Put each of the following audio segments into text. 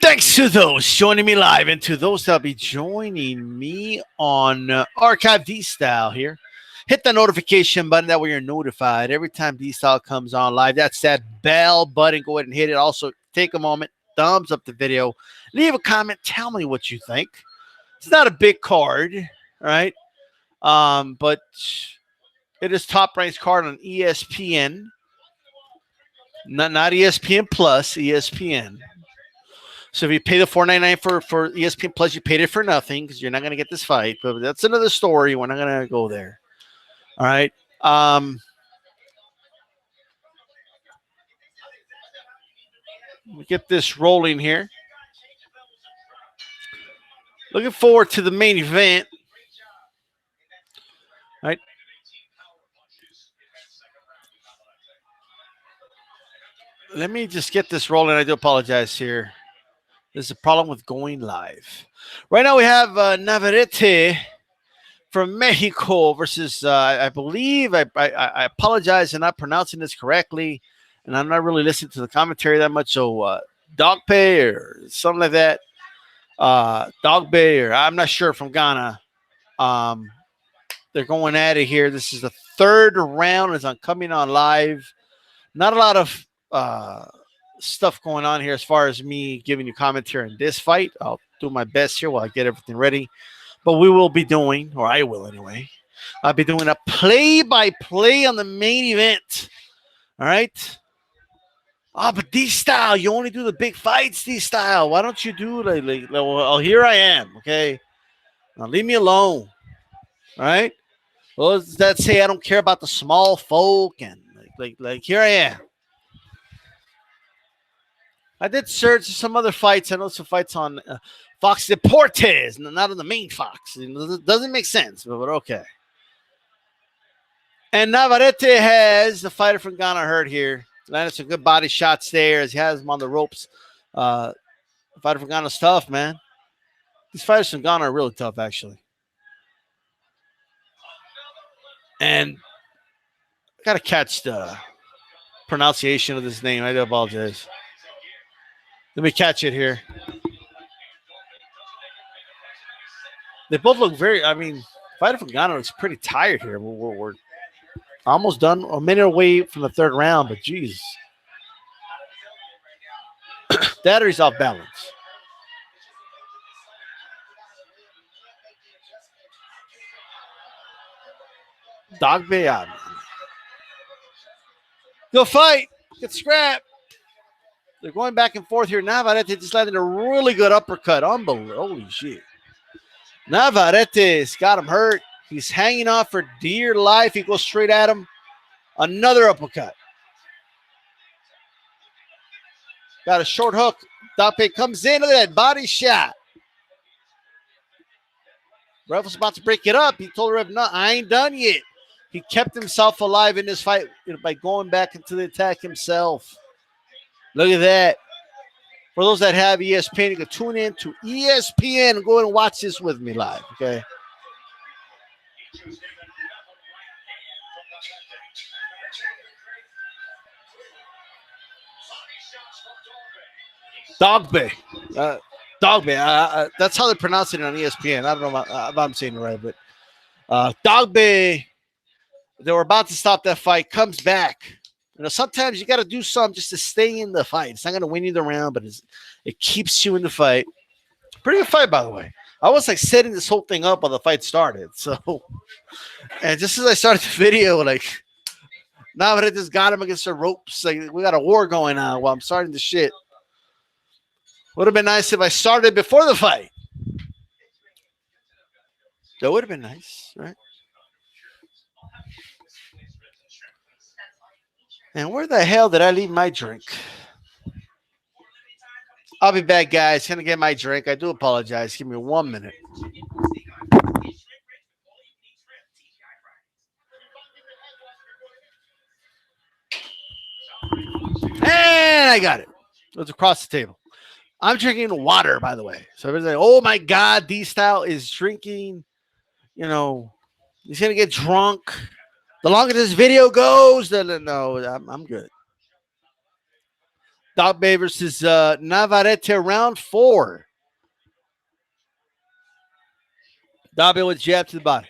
Thanks to those joining me live and to those that'll be joining me on Archive D Style here. Hit the notification button that way you're notified every time D Style comes on live. That's that bell button. Go ahead and hit it. Also, take a moment, thumbs up the video, leave a comment, tell me what you think. It's not a big card, all right? But it is top ranked card on ESPN, not ESPN Plus, ESPN. So if you pay the $4.99 for ESPN Plus, you paid it for nothing because you're not going to get this fight. But that's another story. We're not going to go there. All right. We get this rolling here. Looking forward to the main event. All right. Let me just get this rolling. I do apologize here. There's a problem with going live. Right now we have Navarrete from Mexico versus, I believe, I apologize for not pronouncing this correctly, and I'm not really listening to the commentary that much. So, Dogpe or something like that. Dogbe, or I'm not sure, from Ghana. They're going at it here. This is the third round as I'm coming on live. Not a lot of stuff going on here as far as me giving you commentary on this fight. I'll do my best here while I get everything ready. But we will be doing, or I will anyway, I'll be doing a play-by-play on the main event. All right? But D-Style, you only do the big fights, D-Style. Why don't you do, well, here I am, okay? Now leave me alone. All right? Well, does that say I don't care about the small folk? And, like here I am. I did search some other fights. I know some fights on Fox Deportes, not on the main Fox. It doesn't make sense, but okay. And Navarrete has the fighter from Ghana hurt here. Landed some good body shots there as he has him on the ropes. The fighter from Ghana's tough, man. These fighters from Ghana are really tough, actually. And I got to catch the pronunciation of this name. I do apologize. Let me catch it here. They both look fighter from Ghana looks pretty tired here. We're almost done, a minute away from the third round, but geez. Battery's off balance. Dogbe out. Go fight. Get scrapped. They're going back and forth here. Navarrete just landed a really good uppercut. Unbelievable. Holy shit. Navarrete's got him hurt. He's hanging on for dear life. He goes straight at him. Another uppercut. Got a short hook. Dogbe comes in. Look at that body shot. Ref was about to break it up. He told Ref, no, I ain't done yet. He kept himself alive in this fight by going back into the attack himself. Look at that. For those that have ESPN, you can tune in to ESPN and go and watch this with me live, okay? Dogbe. Dogbe. That's how they pronounce it on ESPN. I don't know if I'm saying it right, but Dogbe, they were about to stop that fight, comes back. You know, sometimes you got to do something just to stay in the fight. It's not going to win you the round, but it keeps you in the fight. Pretty good fight, by the way. I was like setting this whole thing up while the fight started. So, and just as I started the video, like, now that I just got him against the ropes, like we got a war going on while I'm starting the shit. Would have been nice if I started before the fight. That would have been nice, right? And where the hell did I leave my drink? I'll be back, guys. Gonna get my drink. I do apologize. Give me 1 minute. And I got it. It was across the table. I'm drinking water, by the way. So everybody's like, oh my God, D-Style is drinking. You know, he's going to get drunk. The longer this video goes, no, I'm good. Dogbe versus Navarrete, round 4. Dogbe with jab to the body.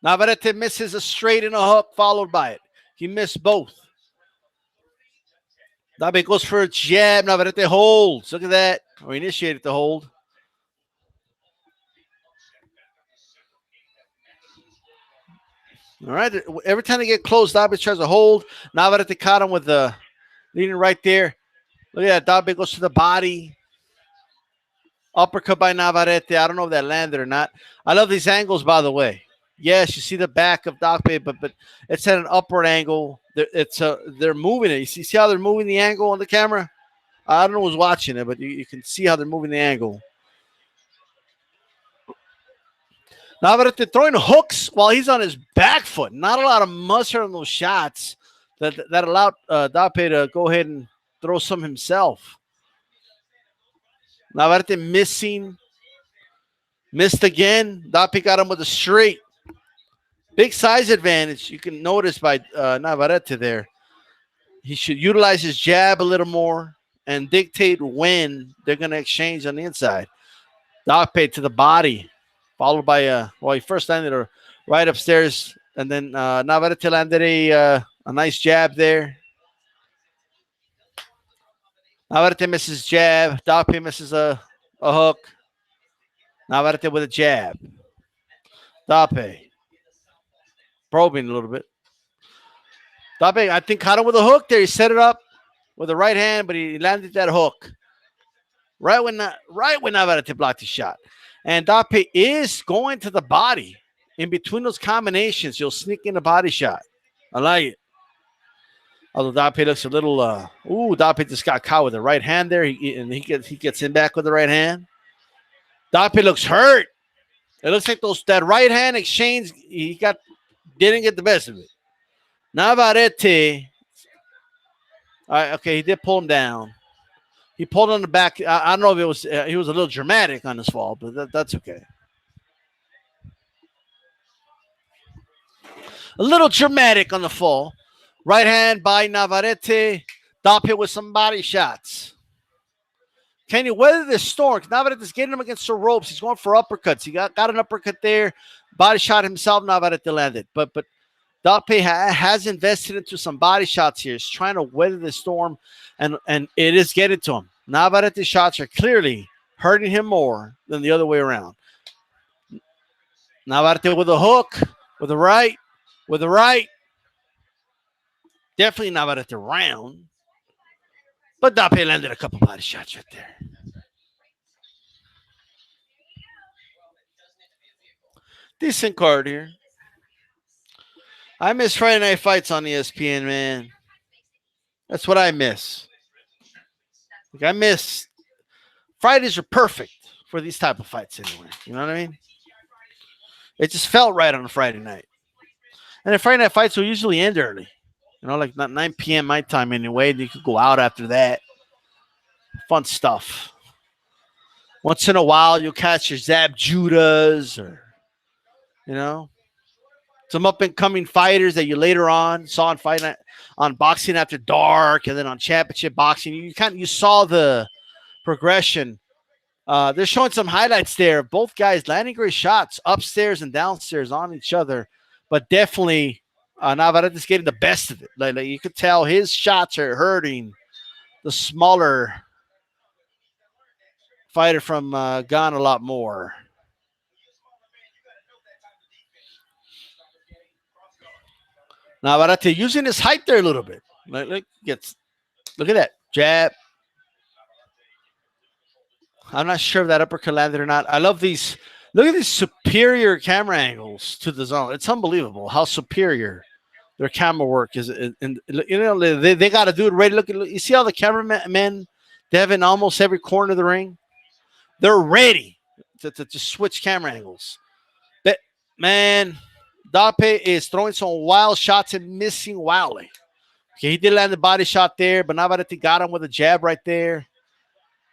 Navarrete misses a straight and a hook followed by it. He missed both. Dogbe goes for a jab. Navarrete holds. Look at that. Or initiated the hold. All right. Every time they get close, Dogbe tries to hold. Navarrete caught him with the leaning right there. Look at that. Dogbe goes to the body. Uppercut by Navarrete. I don't know if that landed or not. I love these angles, by the way. Yes, you see the back of Dogbe, but it's at an upward angle. They're moving it. You see how they're moving the angle on the camera? I don't know who's watching it, but you can see how they're moving the angle. Navarrete throwing hooks while he's on his back foot. Not a lot of muscle on those shots that allowed Dogbe to go ahead and throw some himself. Navarrete missed again. Dogbe got him with a straight. Big size advantage. You can notice by Navarrete there. He should utilize his jab a little more and dictate when they're going to exchange on the inside. Dogbe to the body, followed by he first landed right upstairs, and then Navarrete landed a nice jab there. Navarrete misses jab. Dogbe misses a hook. Navarrete with a jab. Dogbe probing a little bit. Dogbe, I think, caught him with a hook there. He set it up with the right hand, but he landed that hook right when Navarrete blocked his shot. And Dogbe is going to the body. In between those combinations, you'll sneak in a body shot. I like it. Although Dogbe looks a little, Dogbe just got caught with the right hand there. He gets in back with the right hand. Dogbe looks hurt. It looks like that right hand exchange, didn't get the best of it. Navarrete, okay, he did pull him down. He pulled on the back. I don't know if it was he was a little dramatic on his fall, but that's okay. A little dramatic on the fall. Right hand by Navarrete. Dogbe with some body shots. Can you weather this storm? Navarrete's getting him against the ropes. He's going for uppercuts. He got an uppercut there. Body shot himself. Navarrete landed. But Dogbe has invested into some body shots here. He's trying to weather the storm, and it is getting to him. Navarrete's shots are clearly hurting him more than the other way around. Navarrete with a hook, with the right. Definitely Navarrete round. But Dogbe landed a couple body shots right there. Decent card here. I miss Friday night fights on ESPN, man. That's what I miss. I miss Fridays are perfect for these type of fights anyway. You know what I mean? It just felt right on a Friday night. And the Friday night fights will usually end early. Like 9 p.m. my time anyway. You could go out after that. Fun stuff. Once in a while, you'll catch your Zab Judas or, some up-and-coming fighters that you later on saw on Fight Night, on Boxing After Dark, and then on Championship Boxing. You saw the progression. They're showing some highlights there of both guys landing great shots upstairs and downstairs on each other, but definitely Navarrete's getting the best of it. Like you could tell his shots are hurting the smaller fighter from Ghana a lot more. Navarrete using his height there a little bit. Look at that jab. I'm not sure if that uppercut landed or not. I love these. Look at these superior camera angles to the zone. It's unbelievable how superior their camera work is. And they got to do it right. Look, you see how the cameramen, they have in almost every corner of the ring. They're ready to switch camera angles. But man, Dogbe is throwing some wild shots and missing wildly. Okay, he did land the body shot there, but Navarrete got him with a jab right there.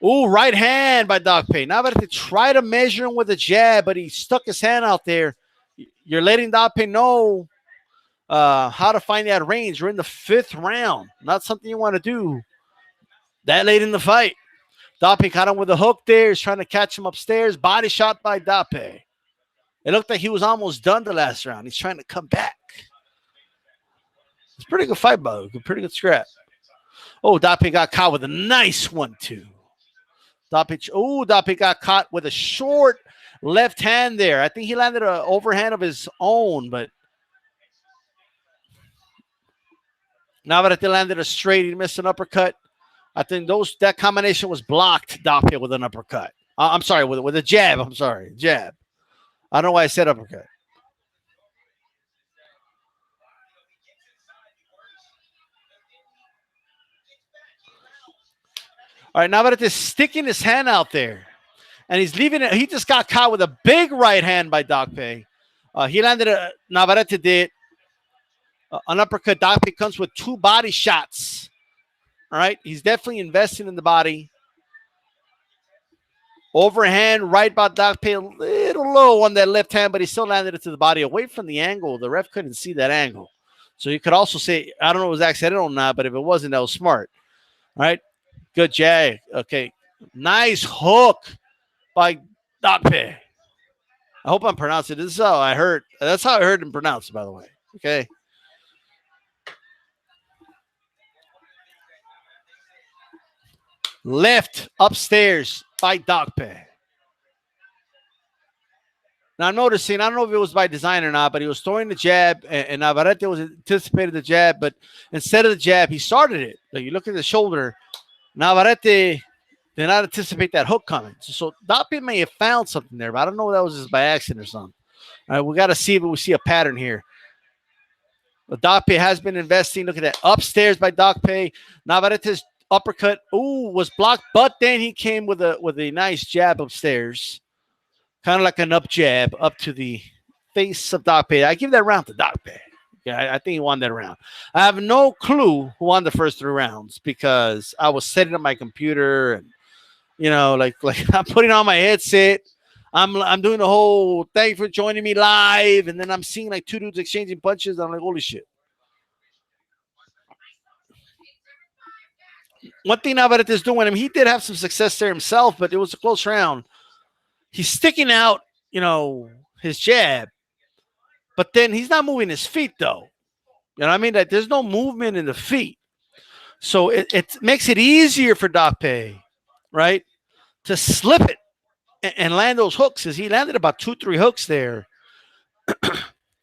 Ooh, right hand by Dogbe. Navarrete tried to measure him with a jab, but he stuck his hand out there. You're letting Dogbe know How to find that range. We're in the 5th round. Not something you want to do that late in the fight. Dape caught him with a hook there. He's trying to catch him upstairs. Body shot by Dape. It looked like he was almost done the last round. He's trying to come back. It's a pretty good fight, bud. Pretty good scrap. Oh, Dape got caught with a nice 1-2. Dape got caught with a short left hand there. I think he landed an overhand of his own, but Navarrete landed a straight. He missed an uppercut. I think that combination was blocked, Dape, with an uppercut. I'm sorry, with a jab. I'm sorry, jab. I don't know why I said uppercut. All right, Navarrete is sticking his hand out there, and he's leaving it. He just got caught with a big right hand by Dape. He landed Navarrete did an uppercut. Dape comes with 2 body shots. All right, he's definitely investing in the body. Overhand right by Dape, a little low on that left hand, but he still landed it to the body away from the angle. The ref couldn't see that angle. So you could also say, I don't know if it was accidental or not, but if it wasn't, that was smart. All right, good jab. Okay, nice hook by Dape. I hope I'm pronouncing it. This is how I heard. That's how I heard him pronounce, by the way. Okay. Left upstairs by Dape. Now I'm noticing, I don't know if it was by design or not, but he was throwing the jab, and Navarrete was anticipated the jab, but instead of the jab, he started it. Like you look at the shoulder, Navarrete did not anticipate that hook coming. So Dape may have found something there, but I don't know if that was just by accident or something. All right, we got to see if we see a pattern here. But Dape has been investing. Look at that. Upstairs by Dape. Navarrete's uppercut, was blocked, but then he came with a nice jab upstairs. Kind of like an up jab up to the face of Dape. I give that round to Dape. Yeah, I think he won that round. I have no clue who won the first 3 rounds because I was setting up my computer and, like I'm putting on my headset. I'm doing the whole thank you for joining me live, and then I'm seeing like 2 dudes exchanging punches. I'm like, holy shit. One thing Navarrete is doing, he did have some success there himself, but it was a close round. He's sticking out, his jab, but then he's not moving his feet, though. You know what I mean? Like, there's no movement in the feet. So it makes it easier for Dape, right, to slip it and land those hooks. As he landed about 2-3 hooks there.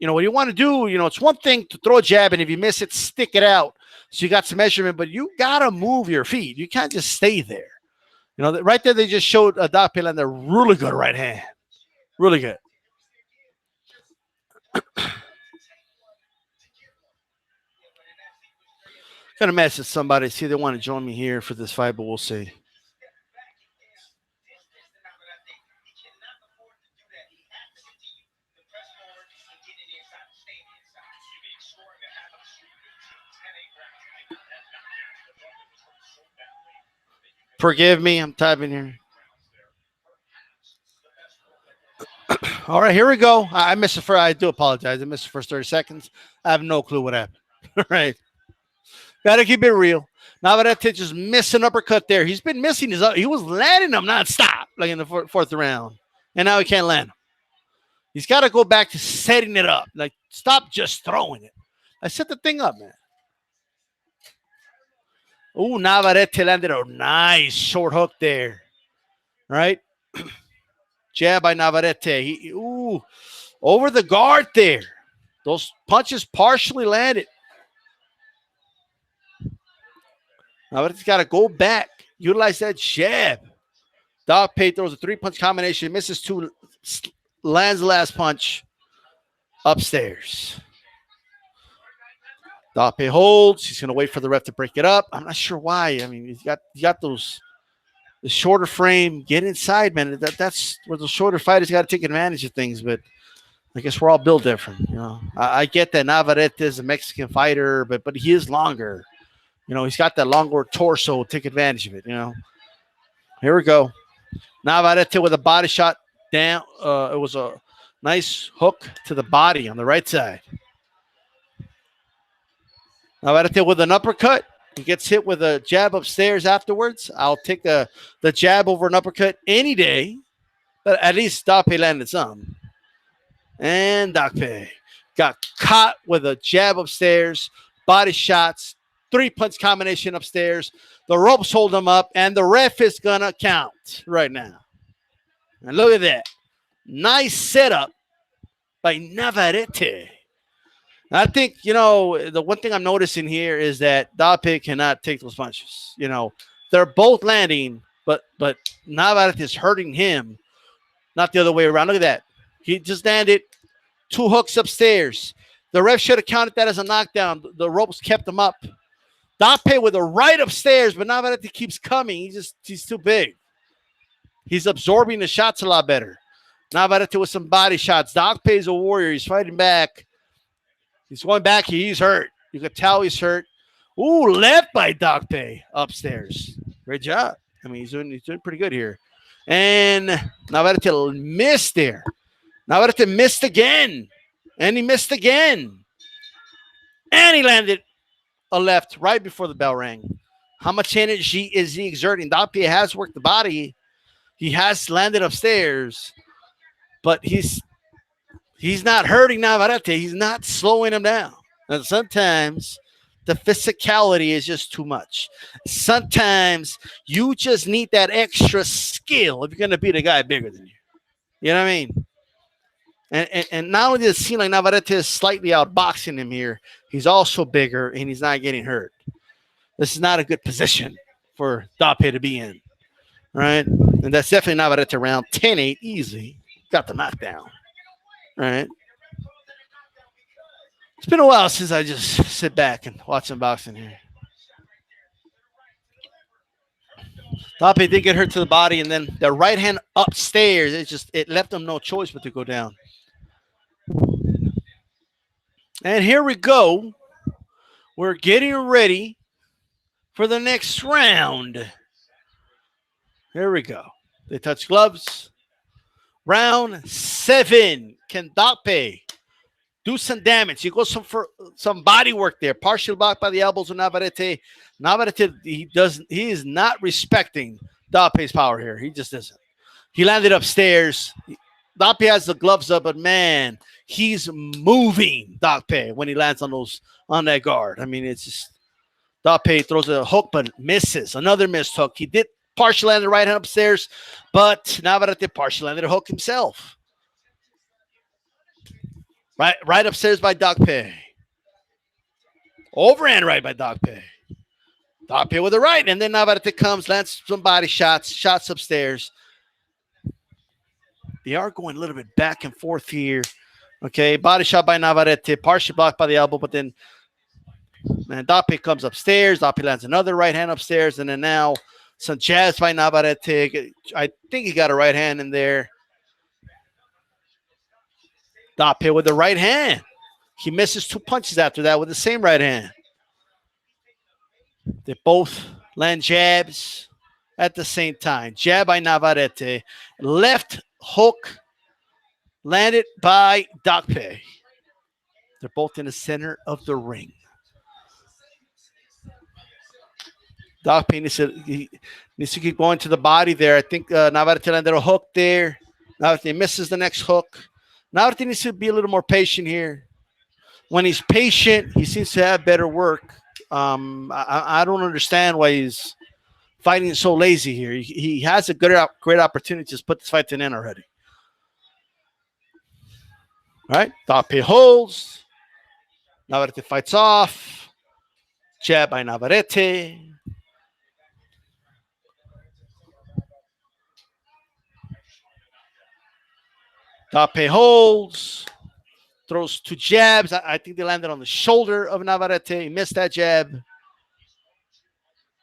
What you want to do, it's one thing to throw a jab, and if you miss it, stick it out. So you got some measurement, but you got to move your feet. You can't just stay there. Right there, they just showed Dape land a really good right hand. Really good. Gonna message somebody, see if they want to join me here for this fight, but we'll see. Forgive me, I'm typing here. All right, here we go. I missed the first. I do apologize. I missed the first 30 seconds. I have no clue what happened. All right. Got to keep it real. Navarrete just missed an uppercut there. He's been missing his. He was landing them nonstop, like in the 4th round, and now he can't land them. He's got to go back to setting it up. Like, stop just throwing it. I set the thing up, man. Navarrete landed a nice short hook there. Right? Jab by Navarrete. Over the guard there. Those punches partially landed. Navarrete's got to go back. Utilize that jab. Dape throws a 3-punch combination. Misses 2. Lands the last punch. Upstairs. Dape holds. He's going to wait for the ref to break it up. I'm not sure why. I mean, he's got the shorter frame. Get inside, man. That's where the shorter fighters got to take advantage of things. But I guess we're all built different. I get that Navarrete is a Mexican fighter, but he is longer. He's got that longer torso. Take advantage of it. Here we go. Navarrete with a body shot down. It was a nice hook to the body on the right side. Navarrete with an uppercut. He gets hit with a jab upstairs afterwards. I'll take the jab over an uppercut any day, but at least Dape landed some. And Dape got caught with a jab upstairs, body shots, 3-punch combination upstairs. The ropes hold him up, and the ref is going to count right now. And look at that. Nice setup by Navarrete. I think, the one thing I'm noticing here is that Dape cannot take those punches. They're both landing, but Navarrete is hurting him, not the other way around. Look at that. He just landed 2 hooks upstairs. The ref should have counted that as a knockdown. The ropes kept him up. Dape with a right upstairs, but Navarrete keeps coming. He's too big. He's absorbing the shots a lot better. Navarrete with some body shots. Dape is a warrior. He's fighting back. He's going back. He's hurt. You can tell he's hurt. Ooh, left by Dape upstairs. Great job. I mean, he's doing pretty good here. And Navarrete missed there. Navarrete missed again. And he missed again. And he landed a left right before the bell rang. How much energy is he exerting? Dape has worked the body. He has landed upstairs. But he's not hurting Navarrete. He's not slowing him down. And sometimes the physicality is just too much. Sometimes you just need that extra skill if you're going to beat a guy bigger than you. You know what I mean? And not only does it seem like Navarrete is slightly outboxing him here, he's also bigger and he's not getting hurt. This is not a good position for Dape to be in. Right? And that's definitely Navarrete round 10-8 easy. Got the knockdown. Right? It's been a while since I just sit back and watch some boxing here. Dape did get hurt to the body, and then the right hand upstairs, it left him no choice but to go down. And here we go. We're getting ready for the next round. Here we go. They touch gloves. Round 7. Can Dape do some damage? He goes for some body work there. Partial block by the elbows of Navarrete. Navarrete, he is not respecting Dape's power here. He just isn't. He landed upstairs. Dape has the gloves up, but man, he's moving Dape when he lands on that guard. I mean, it's just Dape throws a hook but misses. Another missed hook. He did partial land the right hand upstairs, but Navarrete partial landed a hook himself. Right upstairs by Dape. Overhand right by Dape. Dape with the right, and then Navarrete comes, lands some body shots upstairs. They are going a little bit back and forth here. Okay, body shot by Navarrete, partially blocked by the elbow, but then Dape comes upstairs. Dape lands another right hand upstairs, and then now some jabs by Navarrete. I think he got a right hand in there. Dape with the right hand. He misses 2 punches after that with the same right hand. They both land jabs at the same time. Jab by Navarrete. Left hook landed by Dape. They're both in the center of the ring. Dape needs to keep going to the body there. I think Navarrete landed a hook there. Navarrete misses the next hook. Navarrete needs to be a little more patient here. When he's patient, he seems to have better work. I don't understand why he's fighting so lazy here. He has a great opportunity to just put this fight to an end already. All right, Dape holds. Navarrete fights off. Jab by Navarrete. Dape holds. Throws 2 jabs. I think they landed on the shoulder of Navarrete. He missed that jab.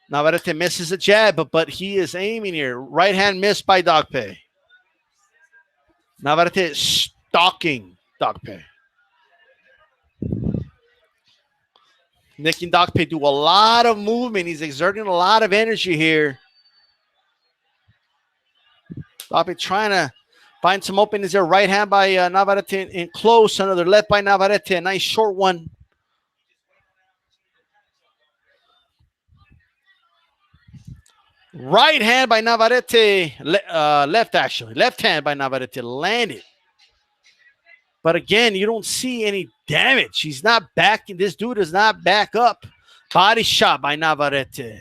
Navarrete misses a jab, but he is aiming here. Right hand missed by Dape. Navarrete is stalking Dape. Making Dape do a lot of movement. He's exerting a lot of energy here. Dape trying to find some openings there. Right hand by Navarrete in close. Another left by Navarrete. A nice short one. Right hand by Navarrete. Left, actually. Left hand by Navarrete. Landed. But again, you don't see any damage. He's not backing. This dude is not back up. Body shot by Navarrete.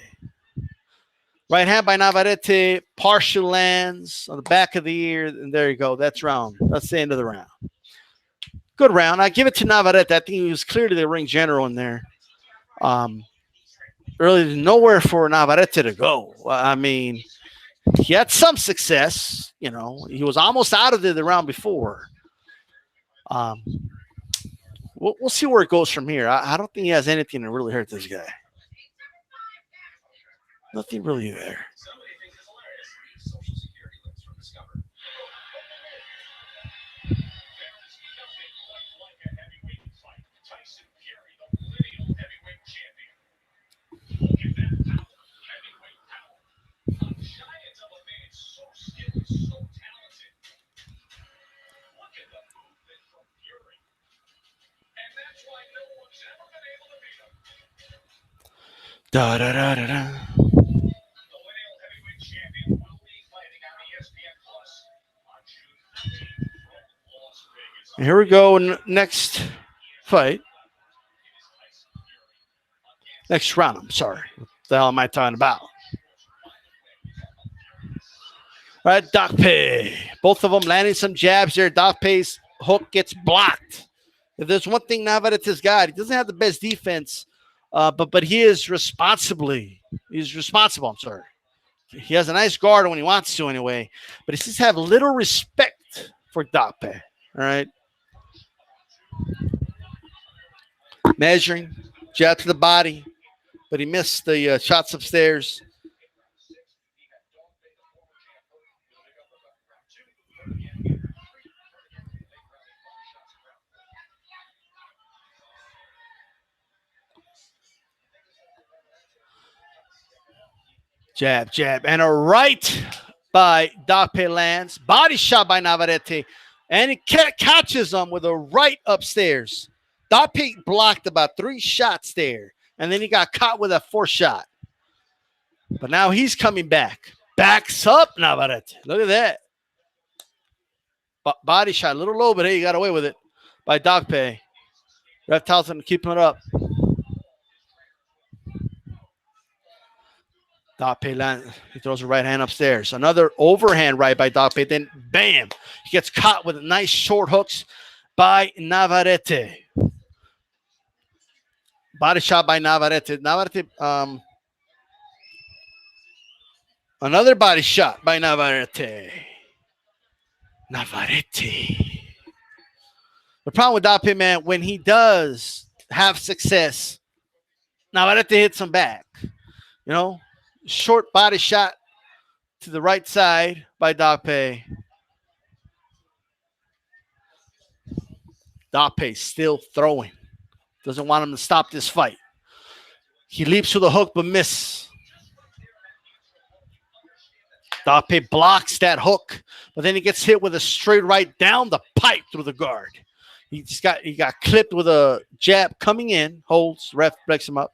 Right hand by Navarrete. Partial lands on the back of the ear. And there you go. That's round. That's the end of the round. Good round. I give it to Navarrete. I think he was clearly the ring general in there. Really nowhere for Navarrete to go. I mean, he had some success. You know, he was almost out of there the round before. Um, we'll see where it goes from here. I don't think he has anything to really hurt this guy. Nothing really there. Da da da da da. And here we go. Next fight. Next round. I'm sorry. What the hell am I talking about? All right, Dakpe. Both of them landing some jabs there. Dakpe's hook gets blocked. If there's one thing Navarrete's got, he doesn't have the best defense, but he is responsibly. He's responsible. I'm sorry. He has a nice guard when he wants to, anyway. But he just have little respect for Dakpe. All right. Measuring, jab to the body, but he missed the shots upstairs. Jab, jab, and a right by Dakpe lands. Body shot by Navarrete, and he catches him with a right upstairs. Dakpe blocked about 3 shots there, and then he got caught with a 4th shot. But now he's coming back. Backs up Navarrete. Look at that. Body shot, a little low, but hey, he got away with it by Dakpe. Ref tells him to keep it up. Dakpe lands. He throws a right hand upstairs. Another overhand right by Dakpe. Then, bam, he gets caught with nice short hooks by Navarrete. Body shot by Navarrete. Another body shot by Navarrete. The problem with Dakpe, man, when he does have success, Navarrete hits him back. You know, short body shot to the right side by Dakpe. Dakpe still throwing. Doesn't want him to stop this fight. He leaps to the hook, but misses. Dakpe blocks that hook, but then he gets hit with a straight right down the pipe through the guard. He got clipped with a jab coming in, holds, ref breaks him up.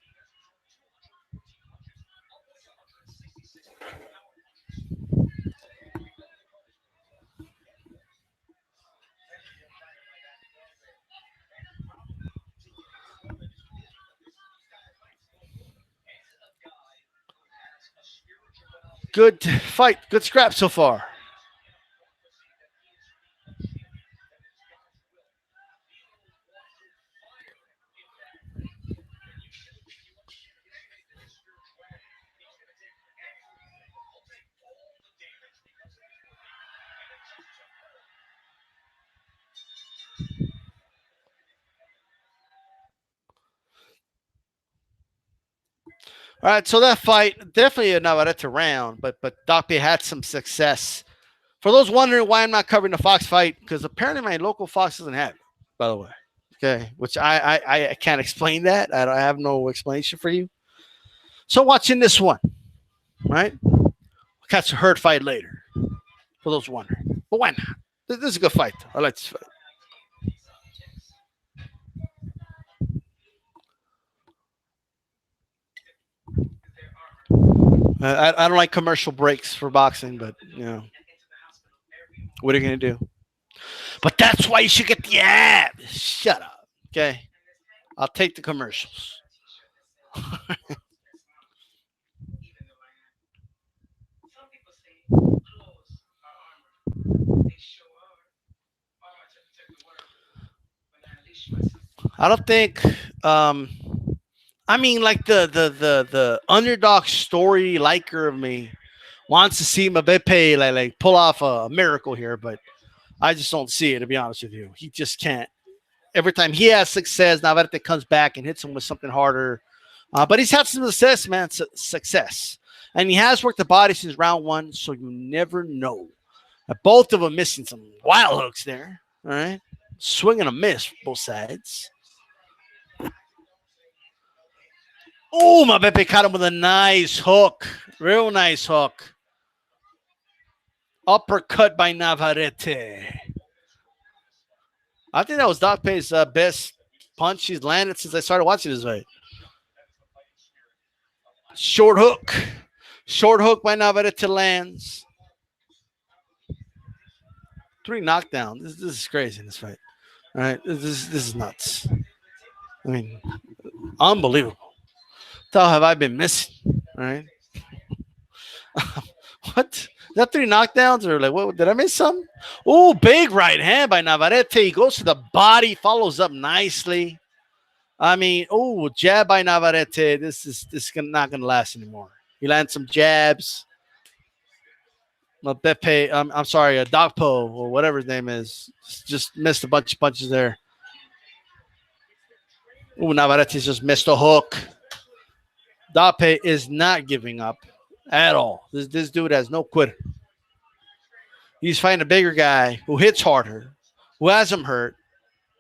Good fight, good scrap so far. All right, so that fight, definitely a Navarrete round, but Dakpe had some success. For those wondering why I'm not covering the Fox fight, because apparently my local Fox doesn't have it, by the way. Okay, which I can't explain that. I have no explanation for you. So watching this one, right? I'll catch a herd fight later, for those wondering. But why not? This is a good fight, though. I like this fight. I don't like commercial breaks for boxing, but what are you gonna do? But that's why you should get the app. Shut up. Okay, I'll take the commercials. I don't think. Um, I mean, like the underdog story liker of me wants to see Mbappe like pull off a miracle here, but I just don't see it. To be honest with you, he just can't. Every time he has success, Navarrete comes back and hits him with something harder. But he's had some success, man. Success, and he has worked the body since round one, so you never know. Both of them missing some wild hooks there. All right, swing and a miss, both sides. Oh, my Pepe caught him with a nice hook. Real nice hook. Uppercut by Navarrete. I think that was Dakpe's best punch he's landed since I started watching this fight. Short hook. Short hook by Navarrete lands. 3 knockdowns. This is crazy in this fight. All right. This is nuts. I mean, unbelievable. What the hell have I been missing? All right. What? Is that 3 knockdowns or like what? Did I miss something? Oh, big right hand by Navarrete. He goes to the body, follows up nicely. I mean, oh, jab by Navarrete. This is not gonna last anymore. He lands some jabs. Beppe, I'm sorry, Dokpo or whatever his name is, just missed a bunch of punches there. Oh, Navarrete just missed a hook. Dape is not giving up at all. This dude has no quitter. He's fighting a bigger guy who hits harder, who has him hurt,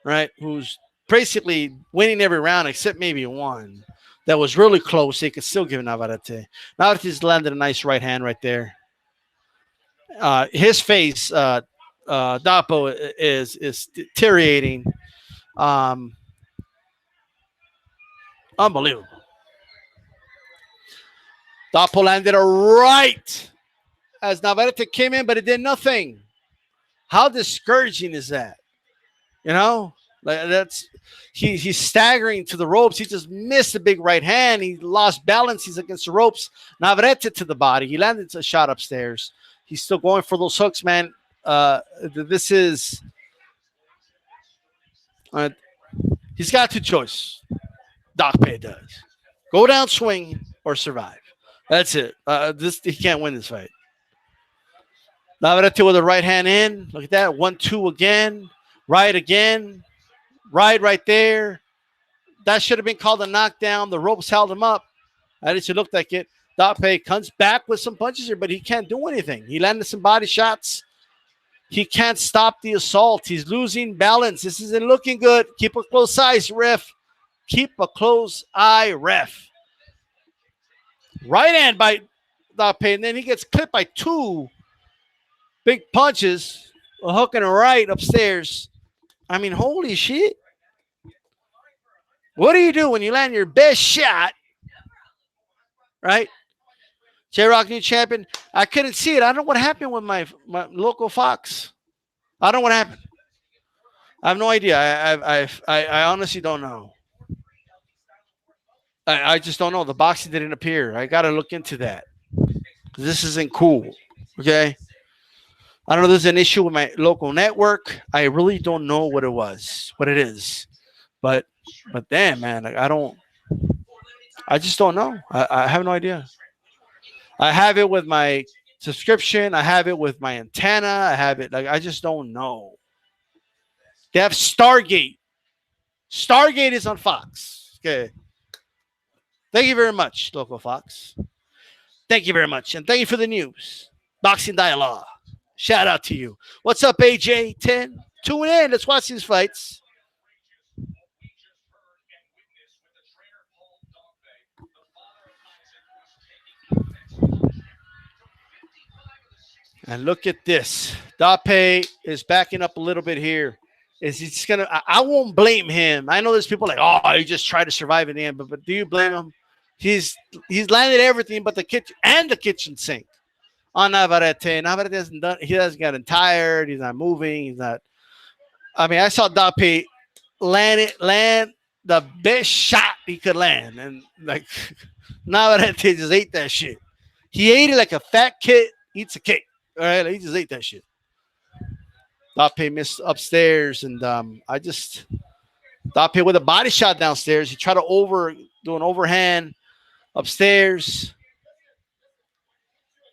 right? Who's basically winning every round except maybe one that was really close. He could still give Navarrete. Navarrete's landed a nice right hand right there. His face, Dapo is deteriorating. Unbelievable. Dapo landed a right as Navarrete came in, but it did nothing. How discouraging is that? You know, like he's staggering to the ropes. He just missed a big right hand. He lost balance. He's against the ropes. Navarrete to the body. He landed a shot upstairs. He's still going for those hooks, man. This is he's got 2 choices. Dakpe does. Go down swing or survive. That's it. He can't win this fight. Navarrete with the right hand in. Look at that. 1-2 again. Right again. Right there. That should have been called a knockdown. The ropes held him up. At least it looked like it. Dape comes back with some punches here, but he can't do anything. He landed some body shots. He can't stop the assault. He's losing balance. This isn't looking good. Keep a close eye, ref. Keep a close eye, ref. Right hand by Dape, and then he gets clipped by 2 big punches. A hook and a right upstairs. I mean, holy shit. What do you do when you land your best shot? Right? J-Rock new champion. I couldn't see it. I don't know what happened with my local Fox. I don't know what happened. I have no idea. I honestly don't know. I just don't know. The boxing didn't appear. I got to look into that. This isn't cool. Okay? I don't know. There's an issue with my local network. I really don't know what it is. But damn, man, I just don't know. I have no idea. I have it with my subscription. I have it with my antenna. I have it. I just don't know. They have Stargate. Stargate is on Fox. Okay. Thank you very much, local Fox. Thank you very much. And thank you for the news. Boxing Dialogue. Shout out to you. What's up, AJ? 10. Tune in. Let's watch these fights. And look at this. Dape is backing up a little bit here. Is he just gonna? I won't blame him. I know there's people like, oh, he just tried to survive in the end, but do you blame him? He's landed everything but the kitchen sink on Navarrete. Navarrete hasn't done. He hasn't gotten tired. He's not moving. He's not. I mean, I saw Dape land the best shot he could land, and like Navarrete just ate that shit. He ate it like a fat kid eats a cake. All right, he just ate that shit. Dape missed upstairs, and I just Dape with a body shot downstairs. He tried to do an overhand upstairs.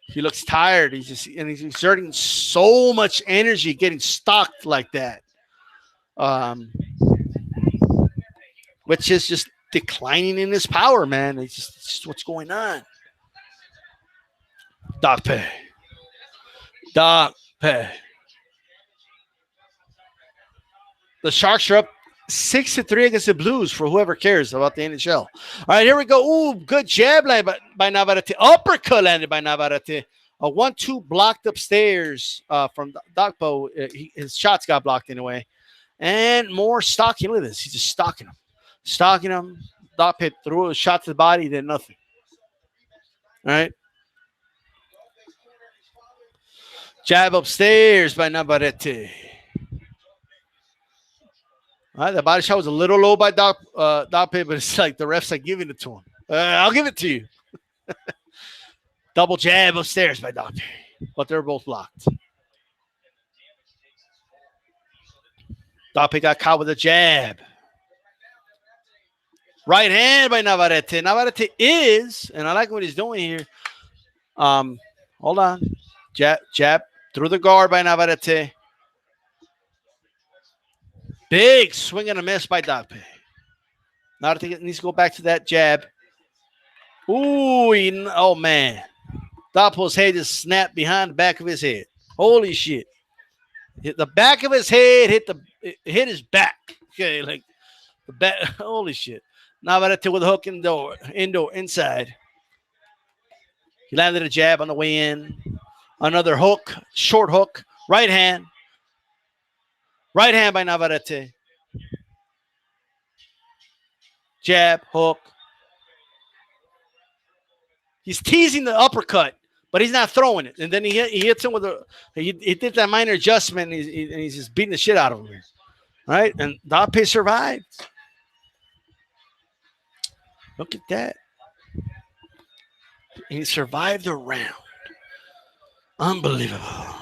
He looks tired. He's exerting so much energy, getting stocked like that, which is just declining in his power, man. It's just what's going on. Dape. The Sharks are up 6-3 against the Blues for whoever cares about the NHL. All right, here we go. Ooh, good jab line by Navarrete. Uppercut landed by Navarrete. A 1-2 blocked upstairs from Dakpo. His shots got blocked anyway. And more stalking. Look at this. He's just stalking him. Dakpo threw a shot to the body, did nothing. All right. Jab upstairs by Navarrete. All right, the body shot was a little low by Dape, but it's like the ref's like giving it to him. I'll give it to you. Double jab upstairs by Dape, but they're both blocked. Dape got caught with a jab. Right hand by Navarrete. Navarrete is, and I like what he's doing here. Hold on. Jab through the guard by Navarrete. Big swing and a miss by Dape. Navarrete needs to go back to that jab. Ooh, oh man. Dapo's head just snapped behind the back of his head. Holy shit. Hit the back of his head, hit his back. Okay, like the back. Holy shit. Navarrete with a hook inside. He landed a jab on the way in. Another hook, short hook, right hand. Right hand by Navarrete. Jab, hook. He's teasing the uppercut, but he's not throwing it. And then he hits him with he did that minor adjustment, and he's just beating the shit out of him here. All right? And Dape survived. Look at that. He survived the round. Unbelievable.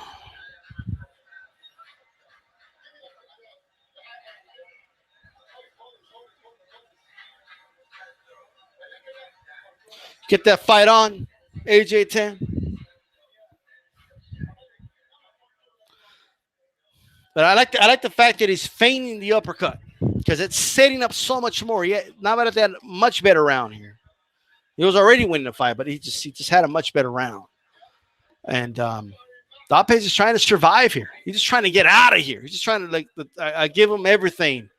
Get that fight on, AJ10. But I like the fact that he's feigning the uppercut because it's setting up so much more. Yeah, Navarrete had a much better round here. He was already winning the fight, but he just had a much better round. And Dape's just trying to survive here. He's just trying to get out of here. He's just trying to I give him everything,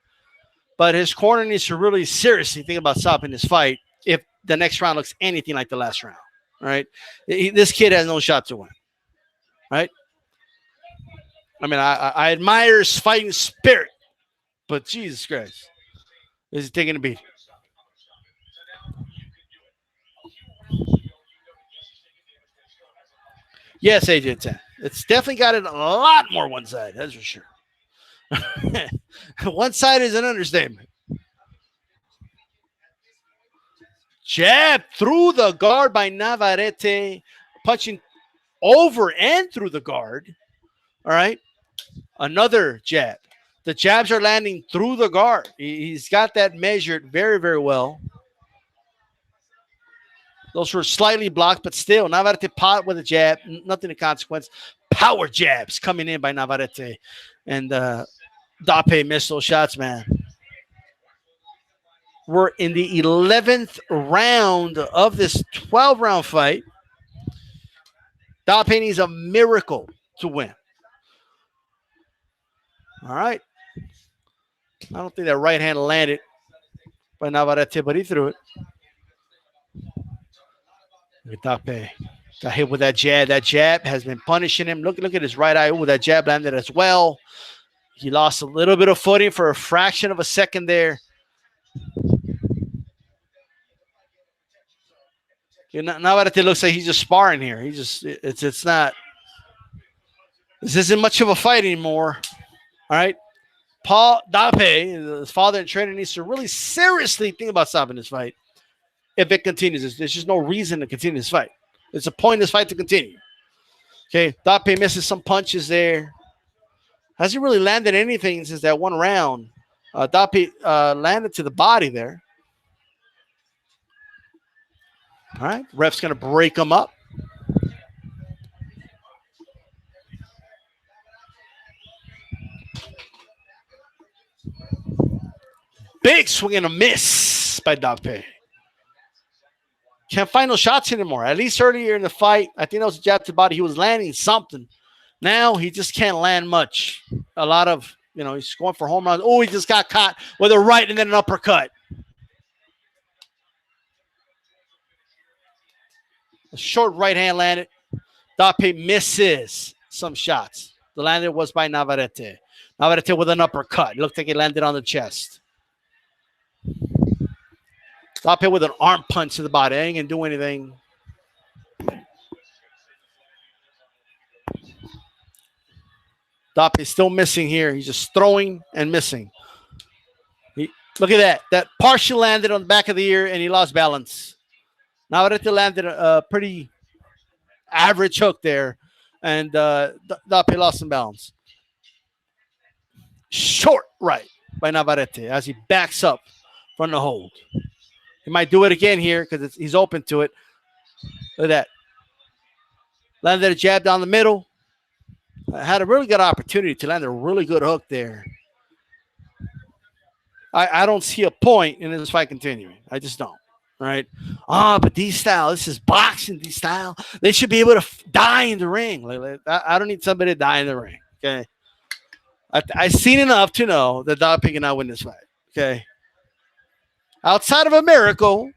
but his corner needs to really seriously think about stopping this fight if the next round looks anything like the last round. All right, this kid has no shot to win. Right? I mean, I admire his fighting spirit, but Jesus Christ, is he taking a beat? Yes, AJ10. It's definitely got it a lot more one side, that's for sure. One side is an understatement. Jab through the guard by Navarrete, punching over and through the guard. All right. Another jab. The jabs are landing through the guard. He's got that measured very, very well. Those were slightly blocked, but still, Navarrete pot with a jab, nothing of consequence. Power jabs coming in by Navarrete. And Dape missed those shots, man. We're in the 11th round of this 12-round fight. Dape needs a miracle to win. All right. I don't think that right hand landed by Navarrete, but he threw it. Dape got hit with that jab. That jab has been punishing him. Look at his right eye. Ooh, that jab landed as well. He lost a little bit of footing for a fraction of a second there. Navarrete looks like he's just sparring here. It's not. This isn't much of a fight anymore. All right. Paul Dape, his father and trainer, needs to really seriously think about stopping this fight. If it continues, there's just no reason to continue this fight. It's a pointless fight to continue. Okay, Dape misses some punches there. Hasn't really landed anything since that one round. Dape landed to the body there. All right, ref's going to break him up. Big swing and a miss by Dape. Can't find no shots anymore. At least earlier in the fight, I think that was a jab to the body. He was landing something. Now he just can't land much. A lot of, he's going for home runs. Oh, he just got caught with a right and then an uppercut. A short right hand landed. Dape misses some shots. The landed was by Navarrete. Navarrete with an uppercut. Looked like it landed on the chest. Dape with an arm punch to the body. Ain't going to do anything. Dape is still missing here. He's just throwing and missing. Look at that. That partial landed on the back of the ear, and he lost balance. Navarrete landed a pretty average hook there, and Dape lost some balance. Short right by Navarrete as he backs up from the hold. He might do it again here because he's open to it. Look at that. Landed a jab down the middle. Had a really good opportunity to land a really good hook there. I don't see a point in this fight continuing. I just don't. Right? But these style, this is boxing, these style. They should be able to die in the ring. I don't need somebody to die in the ring. Okay. I've seen enough to know that Dape cannot win this fight. Okay. Outside of a miracle,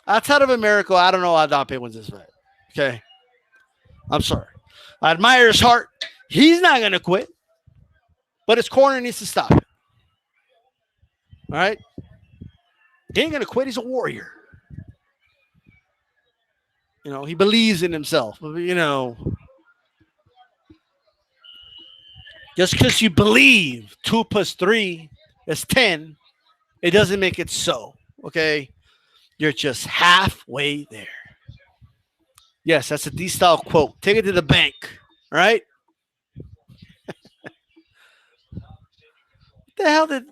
I don't know how Dape wins this fight. Okay. I'm sorry. I admire his heart. He's not going to quit, but his corner needs to stop it. All right? He ain't going to quit. He's a warrior. He believes in himself. Just because you believe 2 + 3 is 10, it doesn't make it so. Okay? You're just halfway there. Yes, that's a D-style quote. Take it to the bank. All right? What the hell did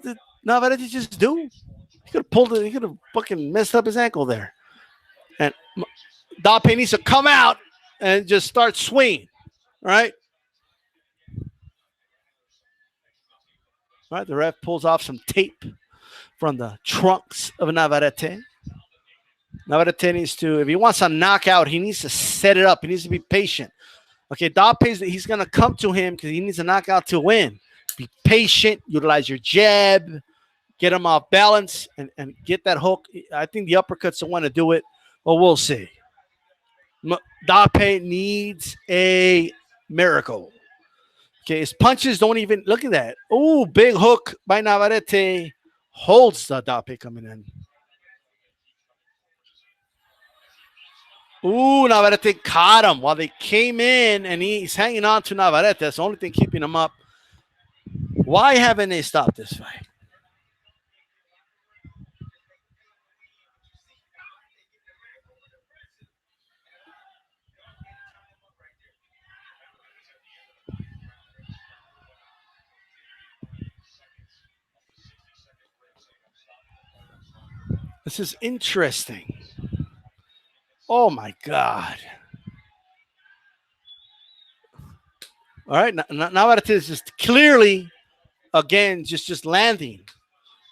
Navarrete just do? He could have pulled it. He could have fucking messed up his ankle there. And Dape needs to come out and just start swinging. All right? All right, the ref pulls off some tape from the trunks of Navarrete. Navarrete needs to, if he wants a knockout, he needs to set it up. He needs to be patient. Okay, Dape's, he's going to come to him because he needs a knockout to win. Be patient, utilize your jab, get him off balance, and get that hook. I think the uppercut's the one to do it, but we'll see. Dape needs a miracle. Okay, his punches don't even, look at that. Oh, big hook by Navarrete. Holds the Dape coming in. Ooh, Navarrete caught him while they came in, and he's hanging on to Navarrete. That's the only thing keeping him up. Why haven't they stopped this fight? This is interesting. Oh, my God. All right, Navarrete is just clearly, again, just landing.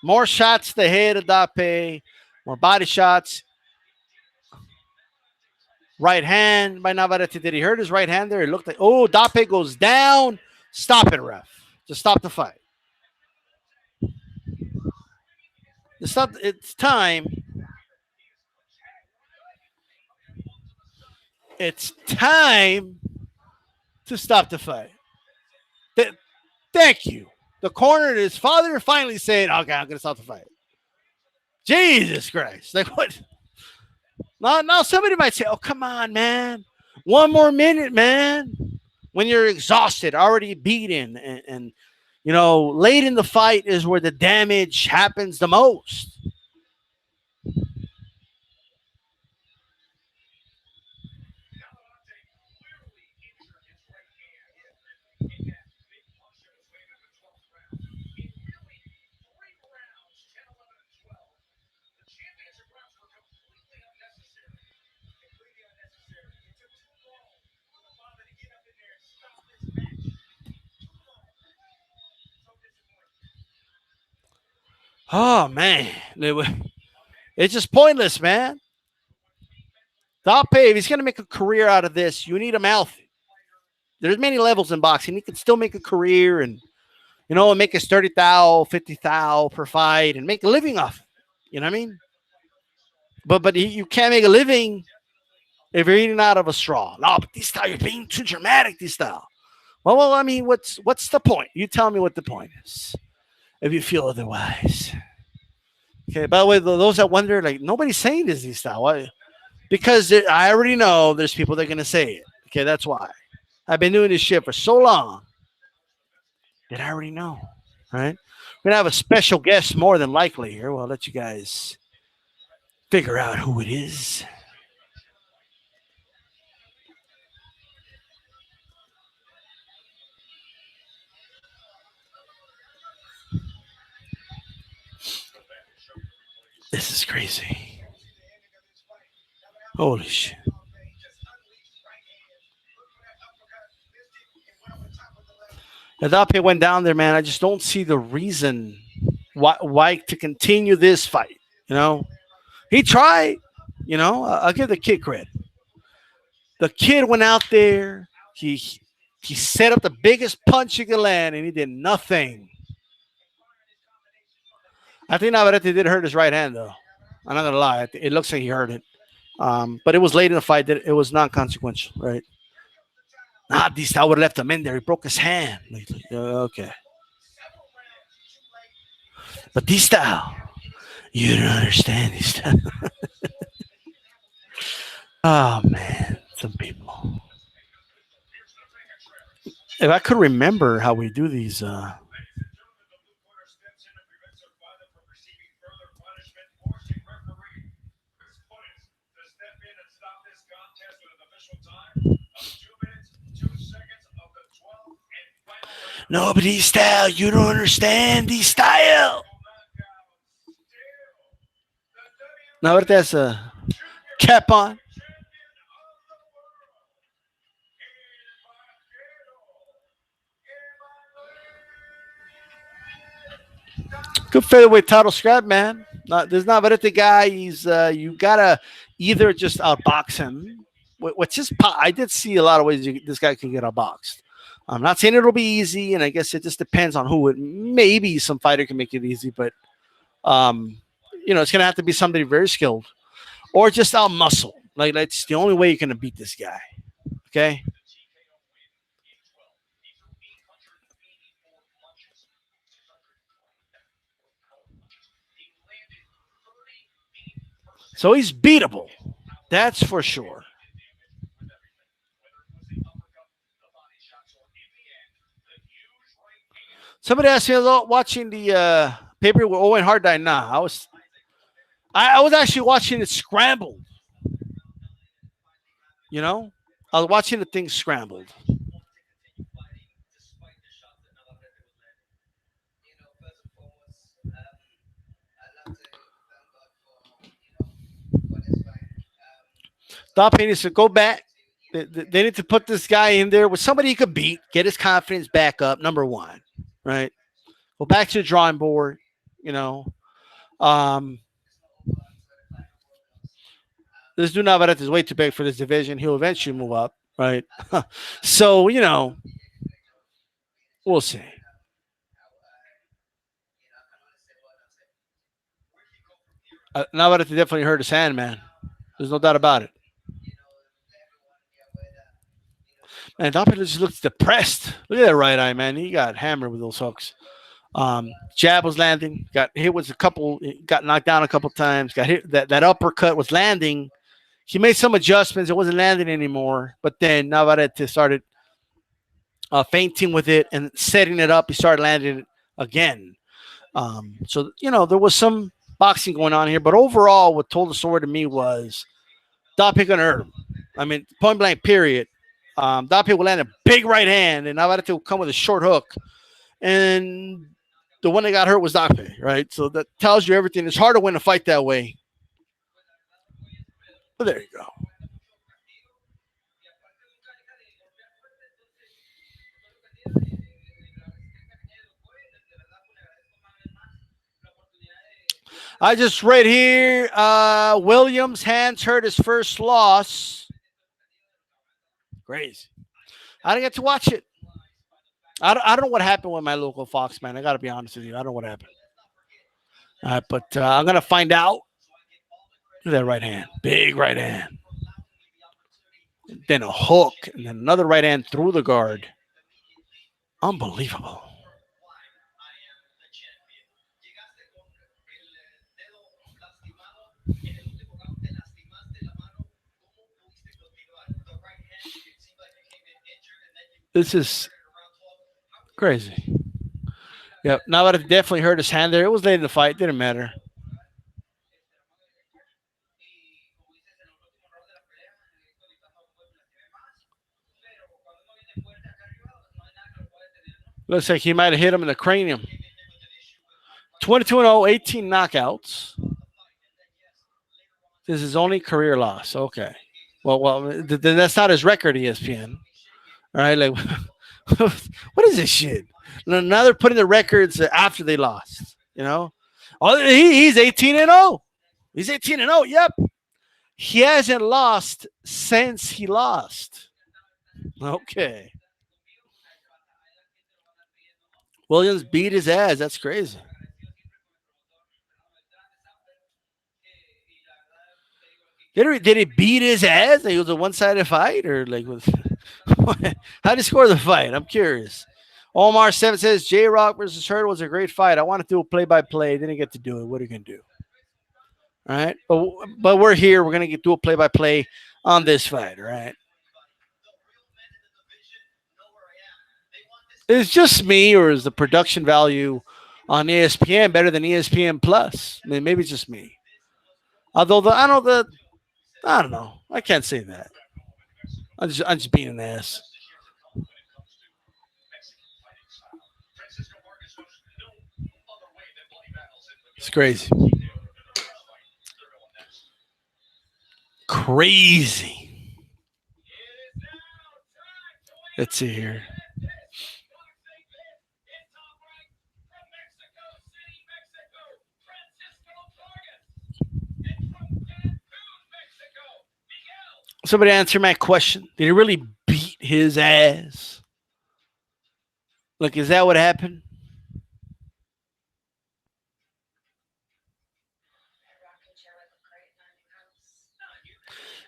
More shots to the head of Dape, more body shots. Right hand by Navarrete. Did he hurt his right hand there? It looked like, oh, Dape goes down. Stop it, ref. Just stop the fight. It's time. It's time to stop the fight. Thank you. The corner, his father finally said, okay, I'm going to stop the fight. Jesus Christ. Like, what? Now somebody might say, "Oh, come on, man, one more minute, man." When you're exhausted, already beaten, and late in the fight is where the damage happens the most. Oh man, it's just pointless, man. Stop pay. If he's gonna make a career out of this, you need him healthy. There's many levels in boxing. He can still make a career and make his 30,000, 50,000 per fight and make a living off it. You know what I mean? But you can't make a living if you're eating out of a straw. No, but this style, you're being too dramatic. This style. Well, I mean, what's the point? You tell me what the point is. If you feel otherwise. Okay. By the way, those that wonder, like nobody's saying this style. Why? Because I already know there's people that are gonna say it. Okay, that's why. I've been doing this shit for so long that I already know. Right? We're gonna have a special guest more than likely here. Well, I'll let you guys figure out who it is. This is crazy. Holy shit. Adape went down there, man. I just don't see the reason why to continue this fight. You know, he tried. I'll give the kid credit. The kid went out there. He set up the biggest punch he could land, and he did nothing. I think Navarrete did hurt his right hand, though. I'm not gonna lie. It looks like he hurt it. But it was late in the fight that it was non-consequential, right? This would have left him in there. He broke his hand. Okay. But this style, you don't understand this style. Oh man, some people. If I could remember how we do these, no, but these style, you don't understand these style. Now what that's a cap on. Good featherweight title scrap, man. There's not but the guy. He's you gotta either just outbox him. What's his? I did see a lot of ways this guy can get outboxed. I'm not saying it'll be easy, and I guess it just depends on who it. Maybe some fighter can make it easy, but um, it's gonna have to be somebody very skilled or just out muscle. Like that's the only way you're gonna beat this guy. Okay. So he's beatable. That's for sure. Somebody asked me about watching the paper with Owen Hart died. Nah, I was actually watching it scrambled. You know, I was watching the thing scrambled. Stop needs to go back. They need to put this guy in there with somebody he could beat, get his confidence back up. Number one, right? Go back to the drawing board. You know, um, this do Navarrete is way too big for this division. He'll eventually move up, right? So we'll see. Navarrete definitely hurt his hand, man. There's no doubt about it. Man, Dominic just looks depressed. Look at that right eye, man. He got hammered with those hooks. Jab was landing. Got hit with a couple. Got knocked down a couple times. Got hit. That uppercut was landing. He made some adjustments. It wasn't landing anymore. But then Navarrete started feinting with it and setting it up. He started landing it again. So, there was some boxing going on here. But overall, what told the story to me was Dape going to hurt him. I mean, point blank, period. Dape will land a big right hand, and Navarrete will come with a short hook. And the one that got hurt was Dape, right? So that tells you everything. It's hard to win a fight that way. But there you go. I just read here Williams' hands hurt his first loss. Crazy. I didn't get to watch it. I don't know what happened with my local Fox, man. I got to be honest with you. I don't know what happened. But I'm going to find out. Look at that right hand. Big right hand. Then a hook. And then another right hand through the guard. Unbelievable. This is crazy. Yep. Now that it definitely hurt his hand there. It was late in the fight. Didn't matter. Looks like he might have hit him in the cranium. 22-0, 18 knockouts. This is his only career loss. Okay. Well, then that's not his record, ESPN. All right, like, what is this shit? Now they're putting the records after they lost. Oh, he's 18-0. He's 18-0. Yep, he hasn't lost since he lost. Okay. Williams beat his ass. That's crazy. Did he beat his ass? Like it was a one-sided fight, or like was how did he score the fight? I'm curious. Omar 7 says J Rock versus Hurd was a great fight. I want to do a play-by-play. Didn't get to do it. What are you gonna do? All right, but we're here. We're gonna do a play-by-play on this fight. All right. Is just me, or is the production value on ESPN better than ESPN Plus? I mean, maybe it's just me. Although I don't know. I can't say that. I'm just being an ass. It's crazy. Crazy. Let's see here. Somebody answer my question. Did he really beat his ass? Look, is that what happened?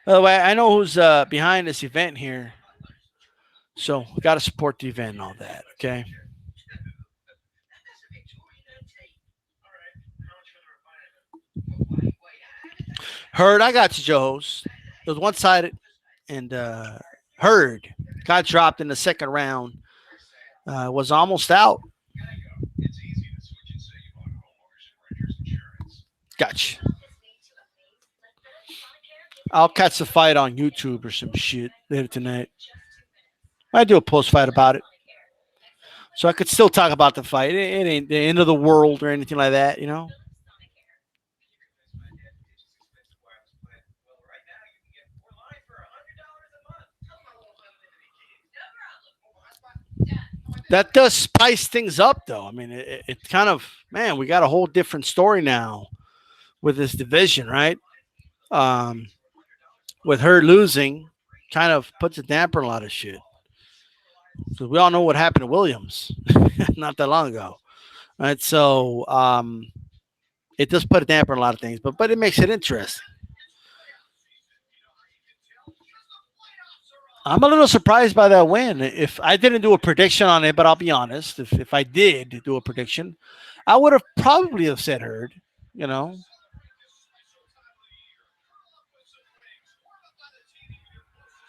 By the way, I know who's behind this event here. So we got to support the event and all that, okay? Hurd, I got you, Joe's. It was one sided, and Hurd got dropped in the second round. Was almost out. Gotcha. I'll catch the fight on YouTube or some shit later tonight. I do a post fight about it, so I could still talk about the fight. It ain't the end of the world or anything like that. That does spice things up, though. I mean, it kind of, man, we got a whole different story now with this division, right? Um, with her losing, kind of puts a damper on a lot of shit. So we all know what happened to Williams not that long ago, right? So it does put a damper on a lot of things, but it makes it interesting. I'm a little surprised by that win. If I didn't do a prediction on it, but I'll be honest, if I did do a prediction, I would have probably have said Hurd. You know,